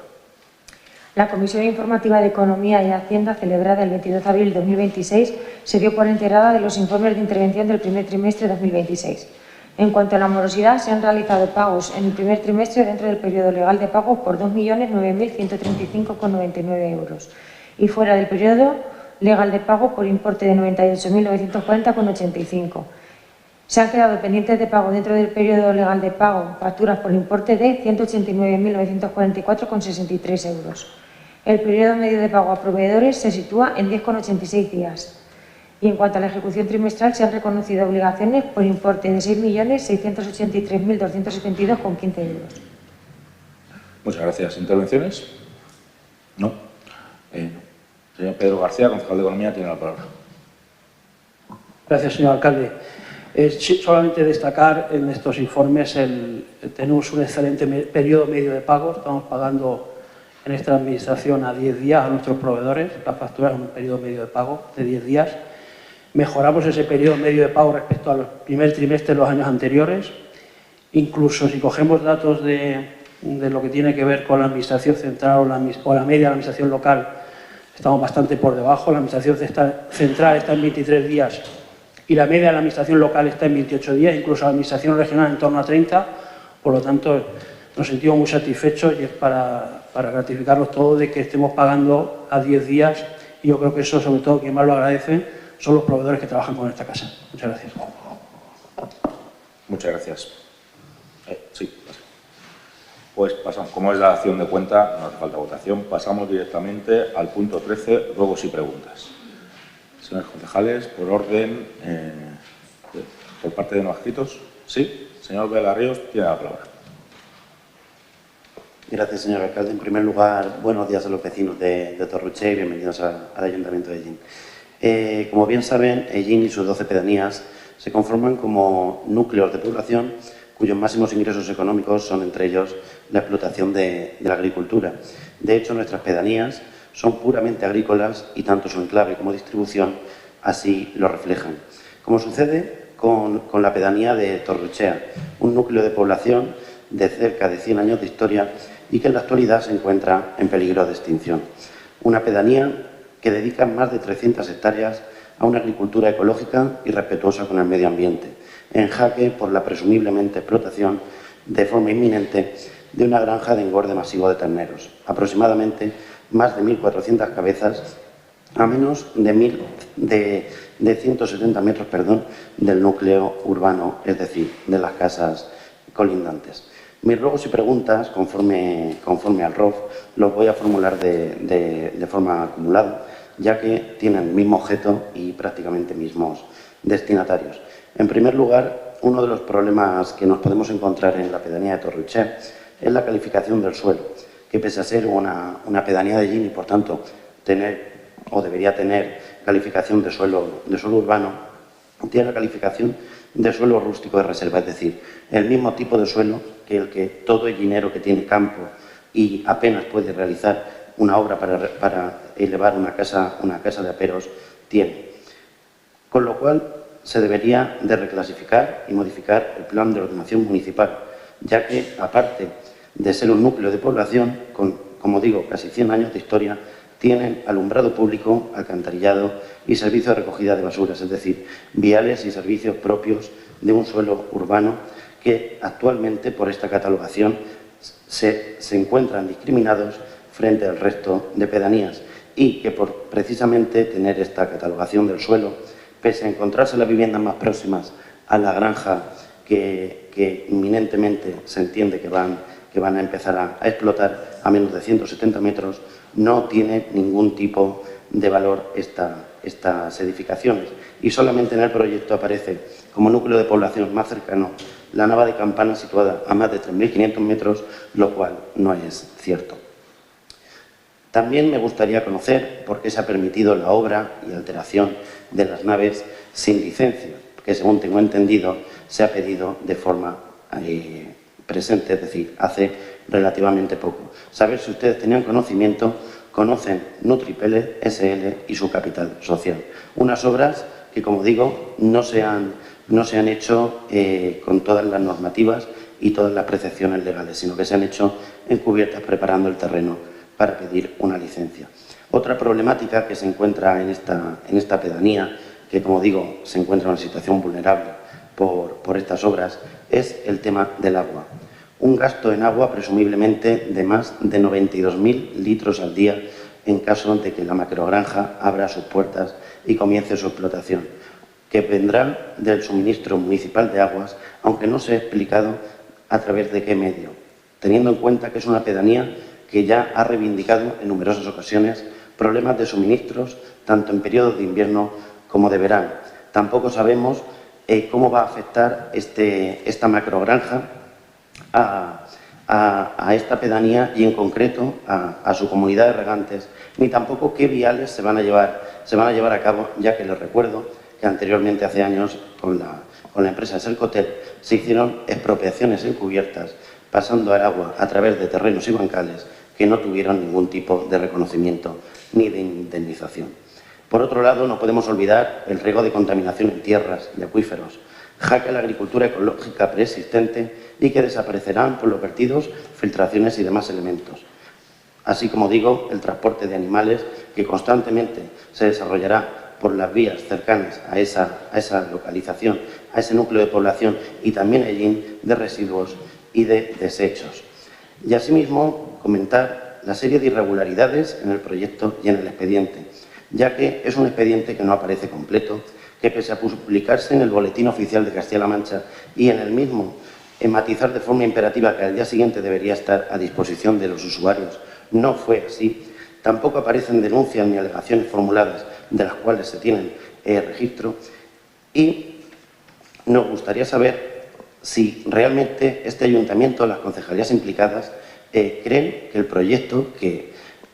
La Comisión Informativa de Economía y Hacienda, celebrada el 22 de abril de 2026, se dio por enterada de los informes de intervención del primer trimestre de 2026. En cuanto a la morosidad, se han realizado pagos en el primer trimestre dentro del periodo legal de pago por 2.009.135,99 euros y fuera del periodo legal de pago por importe de 98.940,85. Se han quedado pendientes de pago dentro del periodo legal de pago facturas por importe de 189.944,63 euros. El periodo medio de pago a proveedores se sitúa en 10,86 días. Y en cuanto a la ejecución trimestral, se han reconocido obligaciones por importe de 6.683.272,15 euros. Muchas gracias. ¿Intervenciones? No. Señor Pedro García, concejal de Economía, tiene la palabra. Gracias, señor alcalde. Solamente destacar en estos informes tenemos un excelente periodo medio de pago. Estamos pagando en esta administración a 10 días a nuestros proveedores. Las facturas en un periodo medio de pago de 10 días. Mejoramos ese periodo medio de pago respecto al primer trimestre de los años anteriores. Incluso si cogemos datos de lo que tiene que ver con la administración central o la media de la administración local, estamos bastante por debajo. La administración central está en 23 días y la media de la administración local está en 28 días, incluso la administración regional en torno a 30. Por lo tanto, nos sentimos muy satisfechos y es para gratificarnos todos de que estemos pagando a 10 días. Y yo creo que eso, sobre todo, quien más lo agradece son los proveedores que trabajan con esta casa. Muchas gracias. Muchas gracias. Sí. Pues pasamos. Como es la acción de cuenta, no hace falta votación. Pasamos directamente al punto 13, ruegos y preguntas. Señores concejales, por orden, por parte de no adscritos. Sí, señor Vega Ríos, tiene la palabra. Gracias, señor alcalde. En primer lugar, buenos días a los vecinos de Torruché y bienvenidos al Ayuntamiento de Ellín. Como bien saben, Ellín y sus 12 pedanías se conforman como núcleos de población cuyos máximos ingresos económicos son, entre ellos, la explotación de la agricultura. De hecho, nuestras pedanías son puramente agrícolas y tanto su enclave como distribución así lo reflejan. Como sucede con la pedanía de Torruchea, un núcleo de población de cerca de 100 años de historia y que en la actualidad se encuentra en peligro de extinción. Una pedanía que dedica más de 300 hectáreas a una agricultura ecológica y respetuosa con el medio ambiente, en jaque por la presumiblemente explotación de forma inminente de una granja de engorde masivo de terneros, aproximadamente más de 1.400 cabezas a menos de 170 metros del núcleo urbano, es decir, de las casas colindantes. Mis ruegos y preguntas, conforme al ROF, los voy a formular de forma acumulada, ya que tienen el mismo objeto y prácticamente mismos destinatarios. En primer lugar, uno de los problemas que nos podemos encontrar en la pedanía de Torruché es la calificación del suelo, que pese a ser una pedanía de Ellín y, por tanto, debería tener calificación de suelo urbano, tiene la calificación de suelo rústico de reserva, es decir, el mismo tipo de suelo que el que todo ellinero que tiene campo y apenas puede realizar una obra para elevar una casa de aperos tiene. Con lo cual, se debería de reclasificar y modificar el plan de ordenación municipal, ya que, aparte de ser un núcleo de población con, como digo, casi 100 años de historia, tienen alumbrado público, alcantarillado y servicio de recogida de basuras, es decir, viales y servicios propios de un suelo urbano que actualmente, por esta catalogación, se encuentran discriminados frente al resto de pedanías y que, por precisamente tener esta catalogación del suelo, pese a encontrarse las viviendas más próximas a la granja que inminentemente se entiende que van a empezar a explotar a menos de 170 metros, no tiene ningún tipo de valor estas edificaciones. Y solamente en el proyecto aparece como núcleo de población más cercano la Nava de Campana, situada a más de 3.500 metros, lo cual no es cierto. También me gustaría conocer por qué se ha permitido la obra y alteración de las naves sin licencia, que, según tengo entendido, se ha pedido de forma presente, es decir, hace relativamente poco. Saber si ustedes tenían conocimiento, conocen Nutripele SL y su capital social. Unas obras que, como digo, no se han hecho con todas las normativas y todas las precepciones legales, sino que se han hecho encubiertas preparando el terreno para pedir una licencia. Otra problemática que se encuentra en esta pedanía, que, como digo, se encuentra en una situación vulnerable por estas obras, es el tema del agua. Un gasto en agua presumiblemente de más de 92.000 litros al día en caso de que la macrogranja abra sus puertas y comience su explotación, que vendrán del suministro municipal de aguas, aunque no se ha explicado a través de qué medio, teniendo en cuenta que es una pedanía que ya ha reivindicado en numerosas ocasiones problemas de suministros, tanto en periodos de invierno como de verano. Tampoco sabemos cómo va a afectar esta macrogranja a esta pedanía y, en concreto, a su comunidad de regantes, ni tampoco qué viales se van a llevar a cabo, ya que les recuerdo que anteriormente, hace años, con la empresa Selcotel, se hicieron expropiaciones encubiertas, pasando el agua a través de terrenos y bancales que no tuvieron ningún tipo de reconocimiento ni de indemnización. Por otro lado, no podemos olvidar el riesgo de contaminación en tierras y acuíferos, jaque a la agricultura ecológica preexistente y que desaparecerán por los vertidos, filtraciones y demás elementos. Así como digo, el transporte de animales que constantemente se desarrollará por las vías cercanas a esa localización, a ese núcleo de población y también allí de residuos y de desechos. Y asimismo comentar la serie de irregularidades en el proyecto y en el expediente, ya que es un expediente que no aparece completo, que pese a publicarse en el Boletín Oficial de Castilla-La Mancha y en el mismo matizar de forma imperativa que al día siguiente debería estar a disposición de los usuarios, no fue así. Tampoco aparecen denuncias ni alegaciones formuladas de las cuales se tienen registro, y nos gustaría saber si realmente este ayuntamiento, las concejalías implicadas, creen que el proyecto, que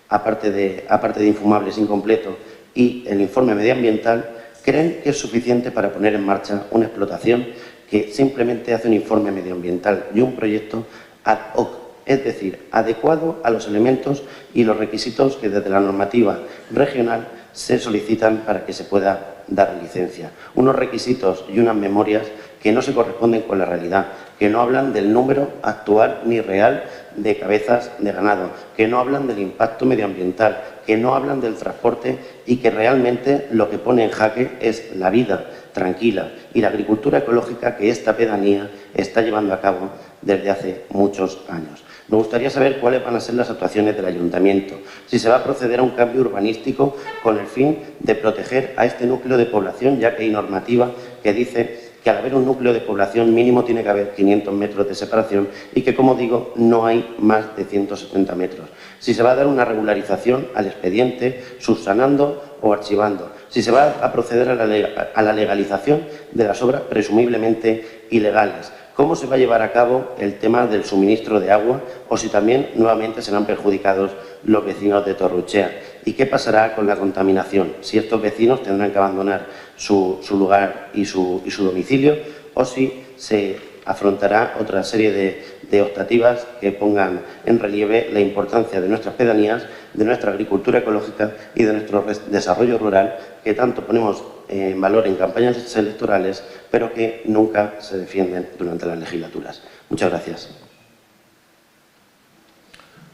aparte de infumable es incompleto, y el informe medioambiental, creen que es suficiente para poner en marcha una explotación que simplemente hace un informe medioambiental y un proyecto ad hoc, es decir, adecuado a los elementos y los requisitos que desde la normativa regional se solicitan para que se pueda dar licencia. Unos requisitos y unas memorias que no se corresponden con la realidad, que no hablan del número actual ni real de cabezas de ganado, que no hablan del impacto medioambiental, que no hablan del transporte y que realmente lo que pone en jaque es la vida tranquila y la agricultura ecológica que esta pedanía está llevando a cabo desde hace muchos años. Nos gustaría saber cuáles van a ser las actuaciones del ayuntamiento, si se va a proceder a un cambio urbanístico con el fin de proteger a este núcleo de población, ya que hay normativa que dice que al haber un núcleo de población mínimo tiene que haber 500 metros de separación y que, como digo, no hay más de 170 metros. Si se va a dar una regularización al expediente, subsanando o archivando. Si se va a proceder a la legalización de las obras presumiblemente ilegales. Cómo se va a llevar a cabo el tema del suministro de agua o si también nuevamente serán perjudicados los vecinos de Torruchea. ¿Y qué pasará con la contaminación? Si estos vecinos tendrán que abandonar su lugar y su domicilio o si se afrontará otra serie de optativas que pongan en relieve la importancia de nuestras pedanías, de nuestra agricultura ecológica y de nuestro desarrollo rural, que tanto ponemos en valor en campañas electorales, pero que nunca se defienden durante las legislaturas. Muchas gracias.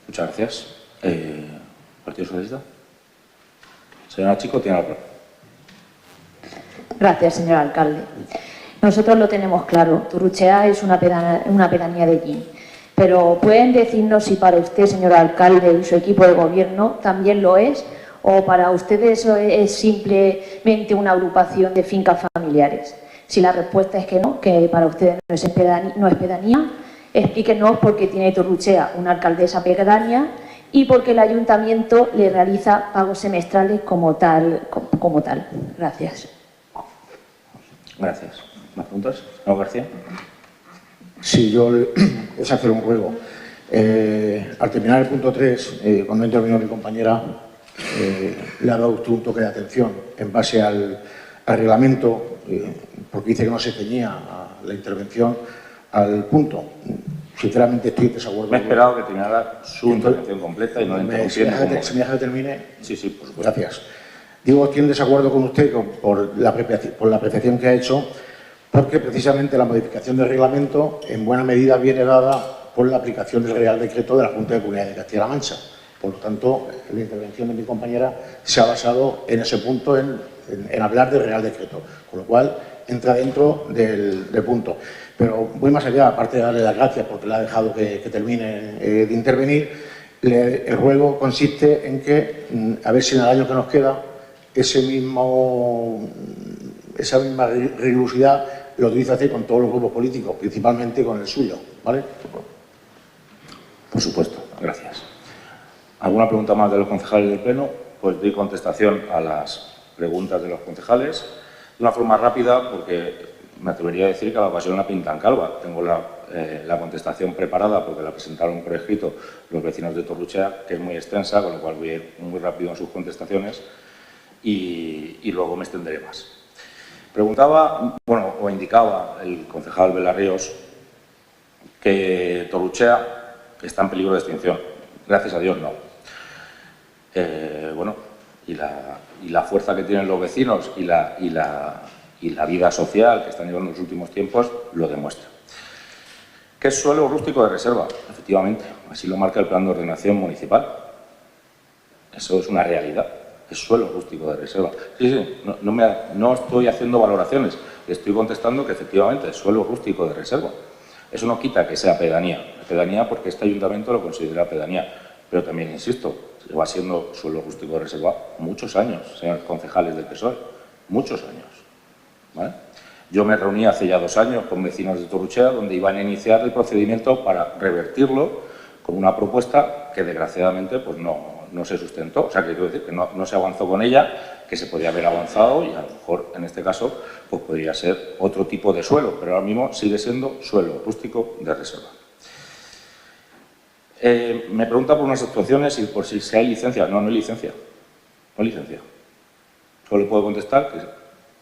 Muchas gracias. ¿Partido Socialista? Señora Chico, tiene la palabra. Gracias, señor alcalde. Nosotros lo tenemos claro, Torruchea es una pedanía de allí. Pero ¿pueden decirnos si para usted, señor alcalde, y su equipo de gobierno también lo es? ¿O para ustedes es simplemente una agrupación de fincas familiares? Si la respuesta es que no, que para ustedes no es pedanía, explíquenos por qué tiene Torruchea una alcaldesa pedánea y por qué el ayuntamiento le realiza pagos semestrales como tal. Gracias. Gracias. ¿Más preguntas? ¿Señor García? Sí, yo es hacer un ruego. Al terminar el punto 3, cuando intervino mi compañera, le ha dado usted un toque de atención en base al reglamento, porque dice que no se ceñía a la intervención al punto. Sinceramente estoy en desacuerdo. Me he esperado que terminara su intervención completa y no interrumpiendo. ¿Se me deja que termine? Sí, sí, por supuesto. Gracias. Digo, estoy en desacuerdo con usted por la apreciación que ha hecho, porque precisamente la modificación del reglamento en buena medida viene dada por la aplicación del Real Decreto de la Junta de Comunidades de Castilla-La Mancha. Por lo tanto, la intervención de mi compañera se ha basado en ese punto, en hablar del Real Decreto, con lo cual entra dentro del punto. Pero voy más allá, aparte de darle las gracias porque le ha dejado que termine de intervenir, el ruego consiste en que, a ver si en el año que nos queda, ese mismo esa misma rigurosidad lo utiliza usted con todos los grupos políticos, principalmente con el suyo, ¿vale? Por supuesto, gracias. ¿Alguna pregunta más de los concejales del Pleno? Pues doy contestación a las preguntas de los concejales de una forma rápida, porque me atrevería a decir que a la ocasión la pintan calva. Tengo la contestación preparada porque la presentaron por escrito los vecinos de Torruchea, que es muy extensa, con lo cual voy a ir muy rápido en sus contestaciones y luego me extenderé más. Preguntaba, bueno, o indicaba el concejal Belarríos que Torruchea está en peligro de extinción. Gracias a Dios, no. Bueno, y la fuerza que tienen los vecinos y la vida social que están llevando en los últimos tiempos lo demuestra. ¿Qué es suelo rústico de reserva? Efectivamente, así lo marca el Plan de Ordenación Municipal. Eso es una realidad, es suelo rústico de reserva. Sí, no estoy haciendo valoraciones, le estoy contestando que efectivamente es suelo rústico de reserva. Eso no quita que sea pedanía. Pedanía porque este ayuntamiento lo considera pedanía. Pero también, insisto, lleva siendo suelo rústico de reserva muchos años, señores concejales del PSOE. Muchos años. ¿Vale? Yo me reuní hace ya 2 años con vecinos de Torruchea donde iban a iniciar el procedimiento para revertirlo con una propuesta que desgraciadamente pues no se sustentó. O sea, que quiero decir que no se avanzó con ella, que se podía haber avanzado y a lo mejor en este caso pues podría ser otro tipo de suelo, pero ahora mismo sigue siendo suelo rústico de reserva. Me pregunta por unas actuaciones y por si hay licencia. No hay licencia. No hay licencia. Solo le puedo contestar que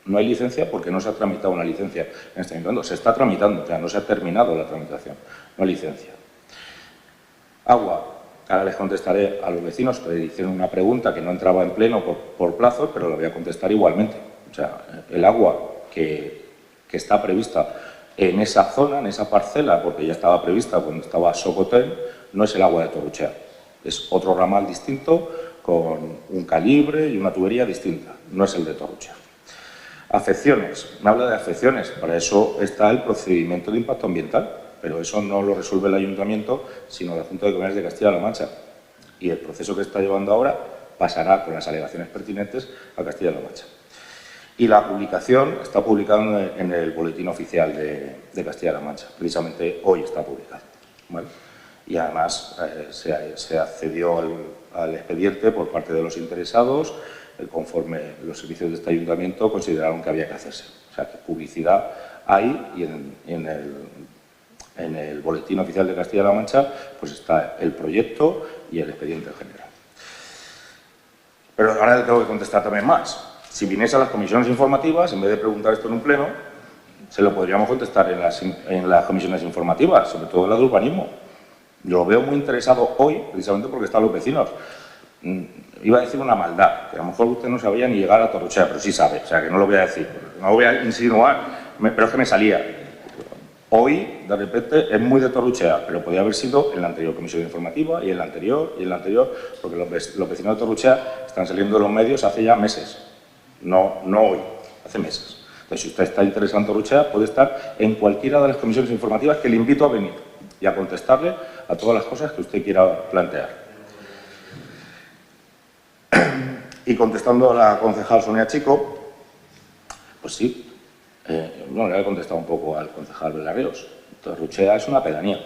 no hay licencia porque no se ha tramitado una licencia en este ayuntamiento. Se está tramitando, o sea, no se ha terminado la tramitación. No hay licencia. Agua. Ahora les contestaré a los vecinos que le hicieron una pregunta que no entraba en pleno por plazo, pero la voy a contestar igualmente. O sea, el agua que está prevista en esa zona, en esa parcela, porque ya estaba prevista cuando estaba Socotel, no es el agua de Torruchea. Es otro ramal distinto, con un calibre y una tubería distinta. No es el de Torruchea. Afecciones. Me habla de afecciones. Para eso está el procedimiento de impacto ambiental. Pero eso no lo resuelve el Ayuntamiento, sino la Junta de Comunidades de Castilla-La Mancha. Y el proceso que está llevando ahora pasará con las alegaciones pertinentes a Castilla-La Mancha. Y la publicación está publicada en el Boletín Oficial de Castilla-La Mancha. Precisamente hoy está publicado, ¿vale? Y además se accedió al expediente por parte de los interesados, conforme los servicios de este Ayuntamiento consideraron que había que hacerse. O sea, que publicidad hay y en el Boletín Oficial de Castilla-La Mancha pues está el proyecto y el expediente general. Pero ahora le tengo que contestar también más. Si viniese a las comisiones informativas, en vez de preguntar esto en un pleno, se lo podríamos contestar en las comisiones informativas, sobre todo en la de urbanismo. Yo lo veo muy interesado hoy, precisamente porque están los vecinos. Iba a decir una maldad, que a lo mejor usted no sabía ni llegar a Torruchea, pero sí sabe, o sea que no lo voy a decir, no lo voy a insinuar, pero es que me salía. Hoy, de repente, es muy de Torruchea, pero podía haber sido en la anterior comisión informativa y en la anterior y en la anterior, porque los vecinos de Torruchea están saliendo de los medios hace ya meses, no hoy, hace meses. Entonces, si usted está interesado en Torruchea, puede estar en cualquiera de las comisiones informativas que le invito a venir y a contestarle a todas las cosas que usted quiera plantear. Y contestando a la concejal Sonia Chico, pues sí, bueno, le he contestado un poco al concejal Belarríos. Torruchea es una pedanía.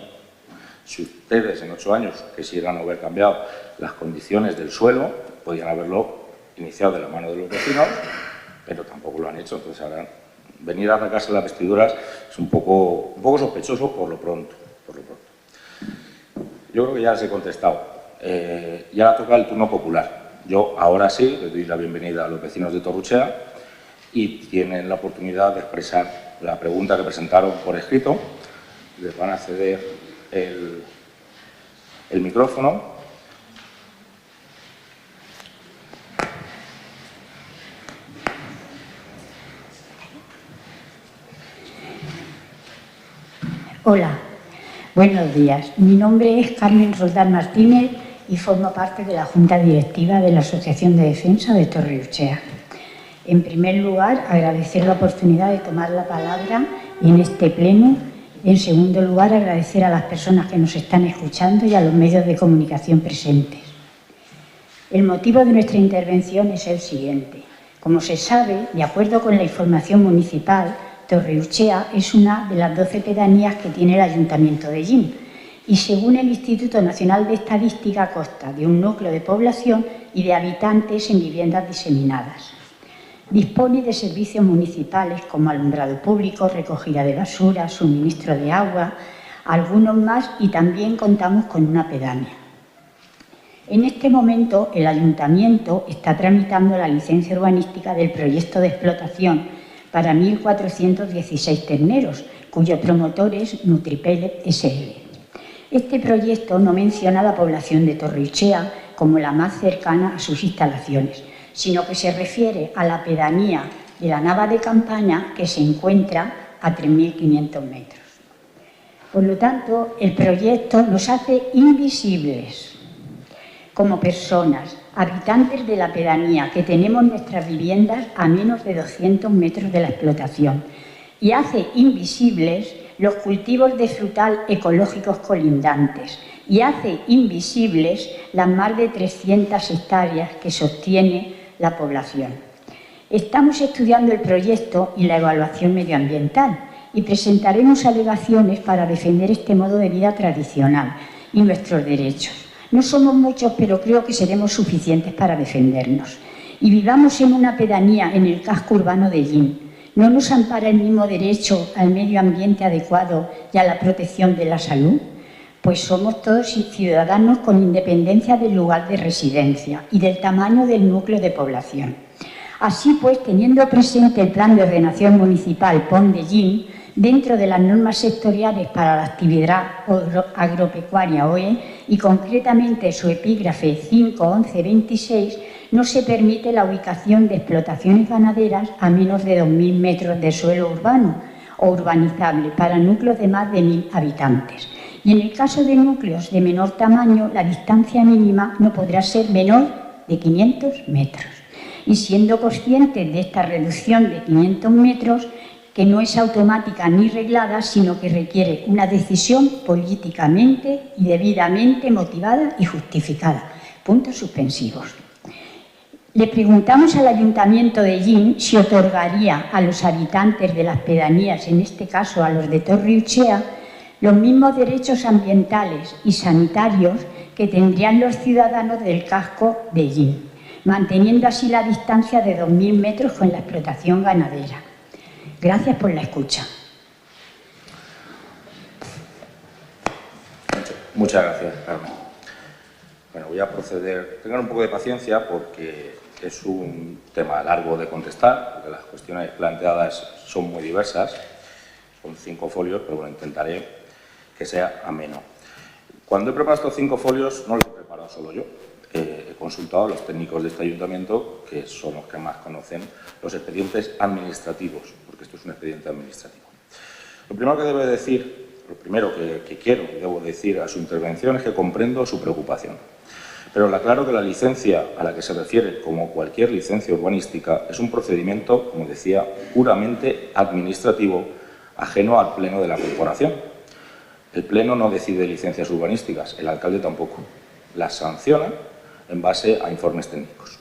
Si ustedes en 8 años quisieran haber cambiado las condiciones del suelo, podrían haberlo iniciado de la mano de los vecinos, pero tampoco lo han hecho. Entonces ahora venir a atacarse las vestiduras es un poco sospechoso por lo pronto. Yo creo que ya les he contestado. Ya toca el turno popular. Yo ahora sí les doy la bienvenida a los vecinos de Torruchea y tienen la oportunidad de expresar la pregunta que presentaron por escrito. Les van a ceder el micrófono. Hola, buenos días. Mi nombre es Carmen Roldán Martínez y formo parte de la Junta Directiva de la Asociación de Defensa de Torruchea. En primer lugar, agradecer la oportunidad de tomar la palabra en este pleno. En segundo lugar, agradecer a las personas que nos están escuchando y a los medios de comunicación presentes. El motivo de nuestra intervención es el siguiente. Como se sabe, de acuerdo con la información municipal, Torre-Urchea es una de las 12 pedanías que tiene el Ayuntamiento de Llín y, según el Instituto Nacional de Estadística, consta de un núcleo de población y de habitantes en viviendas diseminadas. Dispone de servicios municipales como alumbrado público, recogida de basura, suministro de agua, algunos más, y también contamos con una pedánea. En este momento, el Ayuntamiento está tramitando la licencia urbanística del proyecto de explotación para 1.416 terneros, cuyo promotor es Nutripellet SL. Este proyecto no menciona la población de Torre-Urchea como la más cercana a sus instalaciones, sino que se refiere a la pedanía de la Nava de Campaña, que se encuentra a 3.500 metros. Por lo tanto, el proyecto nos hace invisibles como personas, habitantes de la pedanía, que tenemos nuestras viviendas a menos de 200 metros de la explotación, y hace invisibles los cultivos de frutal ecológicos colindantes, y hace invisibles las más de 300 hectáreas que sostiene la población. Estamos estudiando el proyecto y la evaluación medioambiental y presentaremos alegaciones para defender este modo de vida tradicional y nuestros derechos. No somos muchos, pero creo que seremos suficientes para defendernos. Y vivamos en una pedanía en el casco urbano de Llín. ¿No nos ampara el mismo derecho al medio ambiente adecuado y a la protección de la salud? Pues somos todos ciudadanos con independencia del lugar de residencia y del tamaño del núcleo de población. Así pues, teniendo presente el Plan de Ordenación Municipal PON de Llín, dentro de las normas sectoriales para la actividad agropecuaria OE y concretamente su epígrafe 5.11.26, no se permite la ubicación de explotaciones ganaderas a menos de 2.000 metros de suelo urbano o urbanizable para núcleos de más de 1.000 habitantes. Y en el caso de núcleos de menor tamaño, la distancia mínima no podrá ser menor de 500 metros. Y siendo conscientes de esta reducción de 500 metros, que no es automática ni reglada, sino que requiere una decisión políticamente y debidamente motivada y justificada. Puntos suspensivos. Le preguntamos al Ayuntamiento de Llín si otorgaría a los habitantes de las pedanías, en este caso a los de Torre-Urchea, los mismos derechos ambientales y sanitarios que tendrían los ciudadanos del casco de Llín, manteniendo así la distancia de 2.000 metros con la explotación ganadera. Gracias por la escucha. Muchas gracias, Carmen. Bueno, voy a proceder. Tengan un poco de paciencia porque es un tema largo de contestar, porque las cuestiones planteadas son muy diversas. Son 5 folios, pero bueno, intentaré que sea ameno. Cuando he preparado estos 5 folios, no los he preparado solo yo. He consultado a los técnicos de este ayuntamiento, que son los que más conocen los expedientes administrativos, porque esto es un expediente administrativo. Lo primero que debo decir, lo primero que quiero y debo decir a su intervención es que comprendo su preocupación. Pero le aclaro que la licencia a la que se refiere, como cualquier licencia urbanística, es un procedimiento, como decía, puramente administrativo, ajeno al Pleno de la Corporación. El Pleno no decide licencias urbanísticas, el alcalde tampoco. Las sanciona en base a informes técnicos.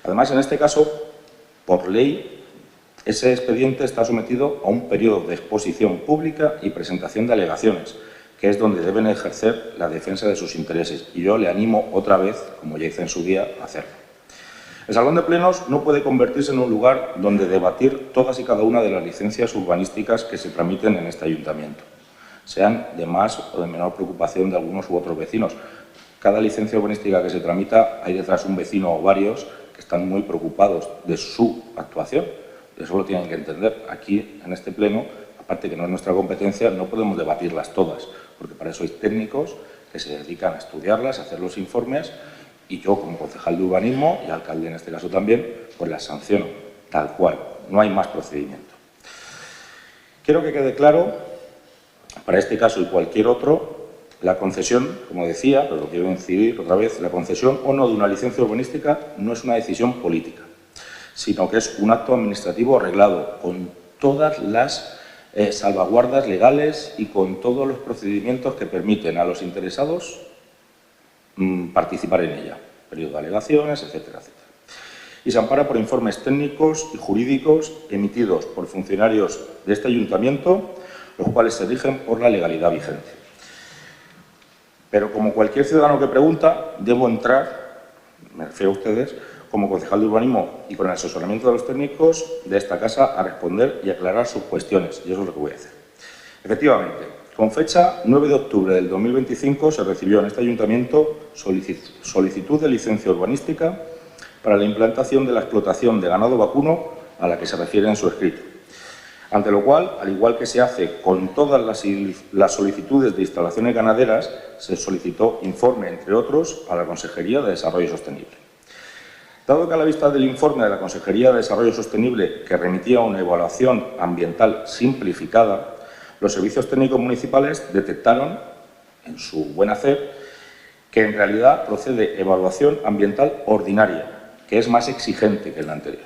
Además, en este caso, por ley, ese expediente está sometido a un periodo de exposición pública y presentación de alegaciones, que es donde deben ejercer la defensa de sus intereses. Y yo le animo otra vez, como ya hice en su día, a hacerlo. El Salón de Plenos no puede convertirse en un lugar donde debatir todas y cada una de las licencias urbanísticas que se tramiten en este ayuntamiento, sean de más o de menor preocupación de algunos u otros vecinos. Cada licencia urbanística que se tramita hay detrás un vecino o varios que están muy preocupados de su actuación. Eso lo tienen que entender. Aquí, en este pleno, aparte que no es nuestra competencia, no podemos debatirlas todas, porque para eso hay técnicos que se dedican a estudiarlas, a hacer los informes, y yo, como concejal de urbanismo, y alcalde en este caso también, pues las sanciono, tal cual. No hay más procedimiento. Quiero que quede claro, para este caso y cualquier otro, la concesión, como decía, pero lo quiero incidir otra vez, la concesión o no de una licencia urbanística no es una decisión política, sino que es un acto administrativo arreglado con todas las salvaguardas legales y con todos los procedimientos que permiten a los interesados participar en ella, periodo de alegaciones, etcétera, etcétera. y se ampara por informes técnicos y jurídicos emitidos por funcionarios de este ayuntamiento, los cuales se rigen por la legalidad vigente. Pero como cualquier ciudadano que pregunta, debo entrar, me refiero a ustedes, como concejal de urbanismo y con el asesoramiento de los técnicos de esta casa, a responder y aclarar sus cuestiones, y eso es lo que voy a hacer. Efectivamente, con fecha 9 de octubre del 2025 se recibió en este ayuntamiento solicitud de licencia urbanística para la implantación de la explotación de ganado vacuno a la que se refiere en su escrito. Ante lo cual, al igual que se hace con todas las solicitudes de instalaciones ganaderas, se solicitó informe, entre otros, a la Consejería de Desarrollo Sostenible. Dado que a la vista del informe de la Consejería de Desarrollo Sostenible, que remitía una evaluación ambiental simplificada, los servicios técnicos municipales detectaron, en su buen hacer, que en realidad procede evaluación ambiental ordinaria, que es más exigente que la anterior,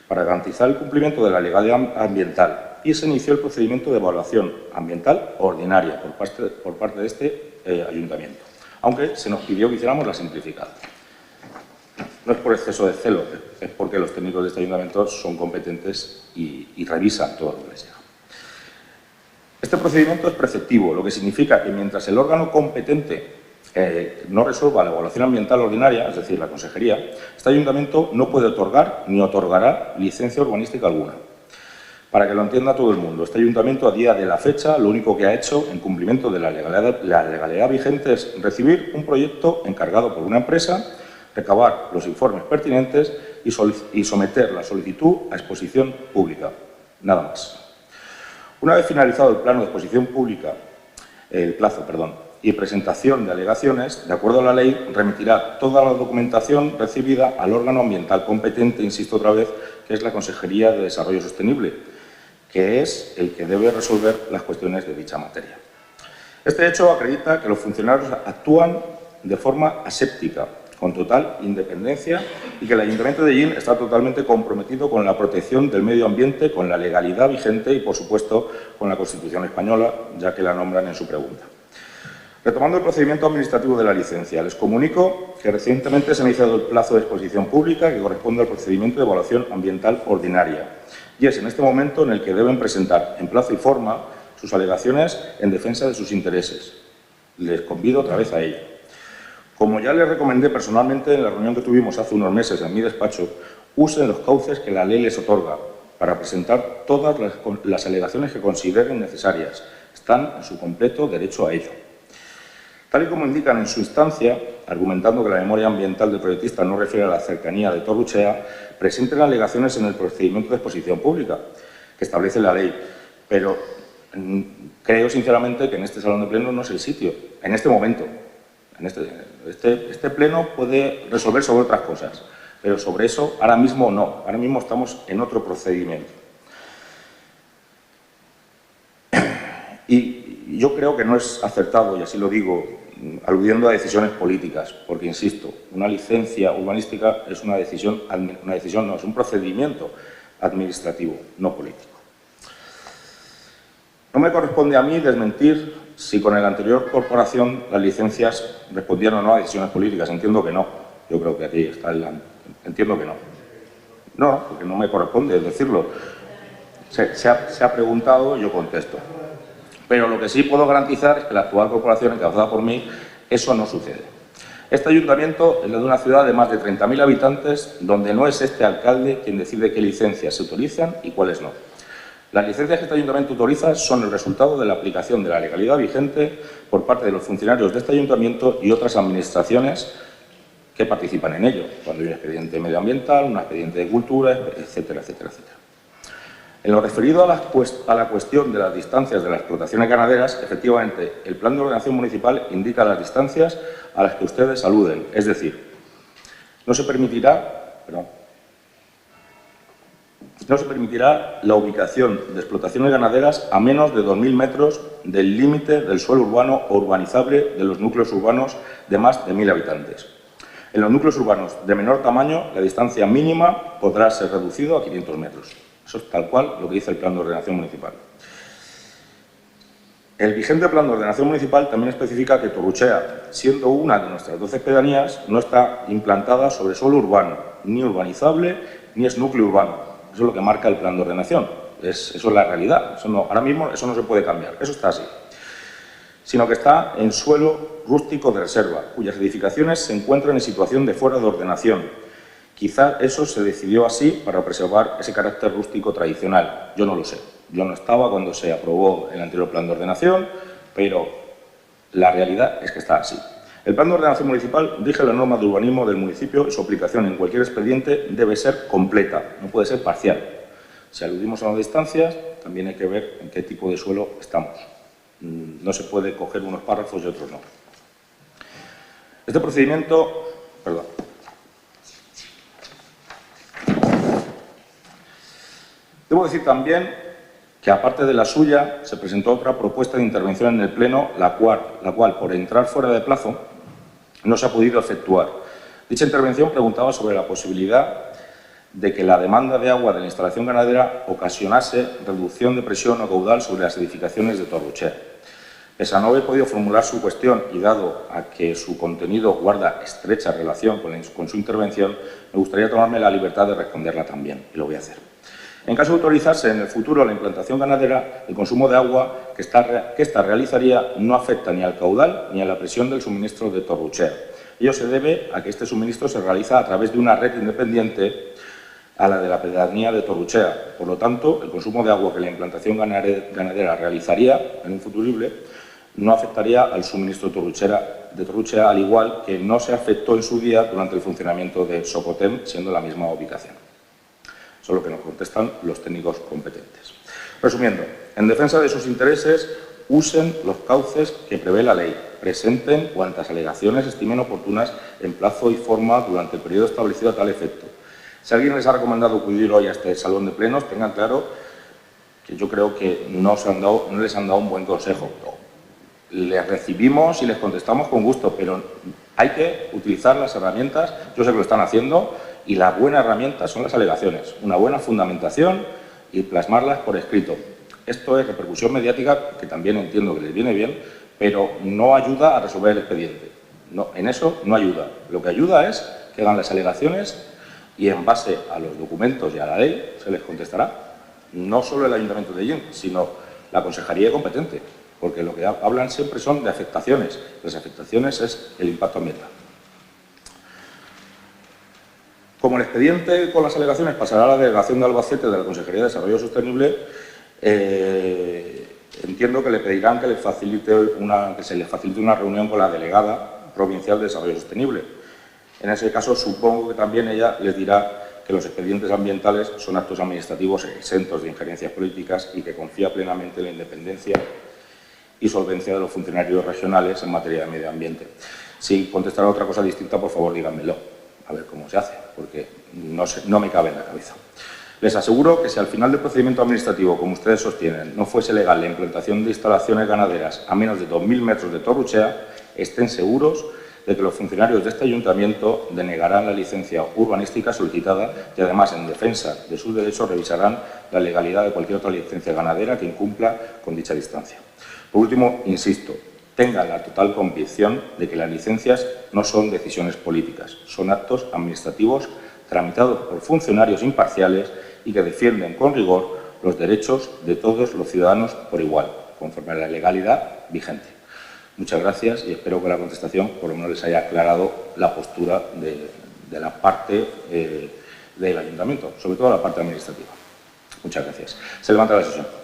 para garantizar el cumplimiento de la legalidad ambiental, y se inició el procedimiento de evaluación ambiental ordinaria por parte de este ayuntamiento, aunque se nos pidió que hiciéramos la simplificada. No es por exceso de celo, es porque los técnicos de este ayuntamiento son competentes y revisan todo lo que les llega. Este procedimiento es preceptivo, lo que significa que mientras el órgano competente no resuelva la evaluación ambiental ordinaria, es decir, la Consejería, este ayuntamiento no puede otorgar ni otorgará licencia urbanística alguna. Para que lo entienda todo el mundo, este ayuntamiento a día de la fecha lo único que ha hecho en cumplimiento de la legalidad vigente es recibir un proyecto encargado por una empresa, recabar los informes pertinentes y someter la solicitud a exposición pública. Nada más. Una vez finalizado el plano de exposición pública, y presentación de alegaciones, de acuerdo a la ley, remitirá toda la documentación recibida al órgano ambiental competente, insisto otra vez, que es la Consejería de Desarrollo Sostenible, que es el que debe resolver las cuestiones de dicha materia. Este hecho acredita que los funcionarios actúan de forma aséptica, con total independencia, y que el Ayuntamiento de Ellín está totalmente comprometido con la protección del medio ambiente, con la legalidad vigente y, por supuesto, con la Constitución española, ya que la nombran en su pregunta. Retomando el procedimiento administrativo de la licencia, les comunico que recientemente se ha iniciado el plazo de exposición pública que corresponde al procedimiento de evaluación ambiental ordinaria, y es en este momento en el que deben presentar en plazo y forma sus alegaciones en defensa de sus intereses. Les convido otra vez a ello. Como ya les recomendé personalmente en la reunión que tuvimos hace unos meses en mi despacho, usen los cauces que la ley les otorga para presentar todas las alegaciones que consideren necesarias. Están en su completo derecho a ello. Tal y como indican en su instancia, argumentando que la memoria ambiental del proyectista no refiere a la cercanía de Torruchea, presenten alegaciones en el procedimiento de exposición pública que establece la ley, pero creo sinceramente que en este salón de pleno no es el sitio, en este momento. Este pleno puede resolver sobre otras cosas, pero sobre eso ahora mismo no. Ahora mismo estamos en otro procedimiento. Y yo creo que no es acertado, y así lo digo, aludiendo a decisiones políticas, porque, insisto, una licencia urbanística es una decisión no, es un procedimiento administrativo, no político. No me corresponde a mí desmentir si con la anterior corporación las licencias respondían o no a decisiones políticas. Entiendo que no. Yo creo que aquí está entiendo que no. No, porque no me corresponde decirlo. Se ha preguntado, yo contesto. Pero lo que sí puedo garantizar es que la actual corporación encabezada por mí, eso no sucede. Este ayuntamiento es el de una ciudad de más de 30.000 habitantes, donde no es este alcalde quien decide qué licencias se autorizan y cuáles no. Las licencias que este ayuntamiento autoriza son el resultado de la aplicación de la legalidad vigente por parte de los funcionarios de este ayuntamiento y otras administraciones que participan en ello, cuando hay un expediente medioambiental, un expediente de cultura, etcétera, etcétera, etcétera. En lo referido a la cuestión de las distancias de las explotaciones ganaderas, efectivamente, el Plan de Ordenación Municipal indica las distancias a las que ustedes aluden, es decir, no se permitirá la ubicación de explotaciones ganaderas a menos de 2.000 metros del límite del suelo urbano o urbanizable de los núcleos urbanos de más de 1.000 habitantes. En los núcleos urbanos de menor tamaño, la distancia mínima podrá ser reducida a 500 metros. Eso es tal cual lo que dice el Plan de Ordenación Municipal. El vigente Plan de Ordenación Municipal también especifica que Torruchea, siendo una de nuestras 12 pedanías, no está implantada sobre suelo urbano, ni urbanizable, ni es núcleo urbano. Eso es lo que marca el Plan de Ordenación. Eso es la realidad. Ahora mismo eso no se puede cambiar. Eso está así. Sino que está en suelo rústico de reserva, cuyas edificaciones se encuentran en situación de fuera de ordenación. Quizá eso se decidió así para preservar ese carácter rústico tradicional. Yo no lo sé. Yo no estaba cuando se aprobó el anterior Plan de Ordenación, pero la realidad es que está así. El Plan de Ordenación Municipal rige la norma de urbanismo del municipio y su aplicación en cualquier expediente debe ser completa, no puede ser parcial. Si aludimos a las distancias, también hay que ver en qué tipo de suelo estamos. No se puede coger unos párrafos y otros no. Este procedimiento... Perdón. Debo decir también que, aparte de la suya, se presentó otra propuesta de intervención en el Pleno, la cual, por entrar fuera de plazo, no se ha podido efectuar. Dicha intervención preguntaba sobre la posibilidad de que la demanda de agua de la instalación ganadera ocasionase reducción de presión o caudal sobre las edificaciones de Torruchea. Pese a no haber podido formular su cuestión y dado a que su contenido guarda estrecha relación con su intervención, me gustaría tomarme la libertad de responderla también, y lo voy a hacer. En caso de autorizarse en el futuro la implantación ganadera, el consumo de agua que ésta realizaría no afecta ni al caudal ni a la presión del suministro de Torruchea. Ello se debe a que este suministro se realiza a través de una red independiente a la de la pedanía de Torruchea. Por lo tanto, el consumo de agua que la implantación ganadera realizaría en un futurible no afectaría al suministro de Torruchea, al igual que no se afectó en su día durante el funcionamiento de Socotem, siendo la misma ubicación. Eso es lo que nos contestan los técnicos competentes. Resumiendo, en defensa de sus intereses, usen los cauces que prevé la ley, presenten cuantas alegaciones estimen oportunas en plazo y forma durante el periodo establecido a tal efecto. Si alguien les ha recomendado acudir hoy a este salón de plenos, tengan claro que yo creo que no les han dado un buen consejo. Les recibimos y les contestamos con gusto, pero hay que utilizar las herramientas, yo sé que lo están haciendo, y la buena herramienta son las alegaciones, una buena fundamentación y plasmarlas por escrito. Esto es repercusión mediática, que también entiendo que les viene bien, pero no ayuda a resolver el expediente. No, en eso no ayuda. Lo que ayuda es que hagan las alegaciones y en base a los documentos y a la ley se les contestará. No solo el Ayuntamiento de Llín, sino la Consejería competente, porque lo que hablan siempre son de afectaciones. Las afectaciones es el impacto ambiental. Como el expediente con las alegaciones pasará a la Delegación de Albacete de la Consejería de Desarrollo Sostenible, entiendo que le pedirán que se les facilite una reunión con la Delegada Provincial de Desarrollo Sostenible. En ese caso, supongo que también ella les dirá que los expedientes ambientales son actos administrativos exentos de injerencias políticas y que confía plenamente en la independencia y solvencia de los funcionarios regionales en materia de medio ambiente. Si contestará otra cosa distinta, por favor, díganmelo, a ver cómo se hace, porque no me cabe en la cabeza. Les aseguro que si al final del procedimiento administrativo, como ustedes sostienen, no fuese legal la implantación de instalaciones ganaderas a menos de 2.000 metros de Torruchea, estén seguros de que los funcionarios de este ayuntamiento denegarán la licencia urbanística solicitada y, además, en defensa de sus derechos, revisarán la legalidad de cualquier otra licencia ganadera que incumpla con dicha distancia. Por último, insisto, tengan la total convicción de que las licencias no son decisiones políticas, son actos administrativos tramitados por funcionarios imparciales y que defienden con rigor los derechos de todos los ciudadanos por igual, conforme a la legalidad vigente. Muchas gracias y espero que la contestación por lo menos les haya aclarado la postura de la parte del Ayuntamiento, sobre todo la parte administrativa. Muchas gracias. Se levanta la sesión.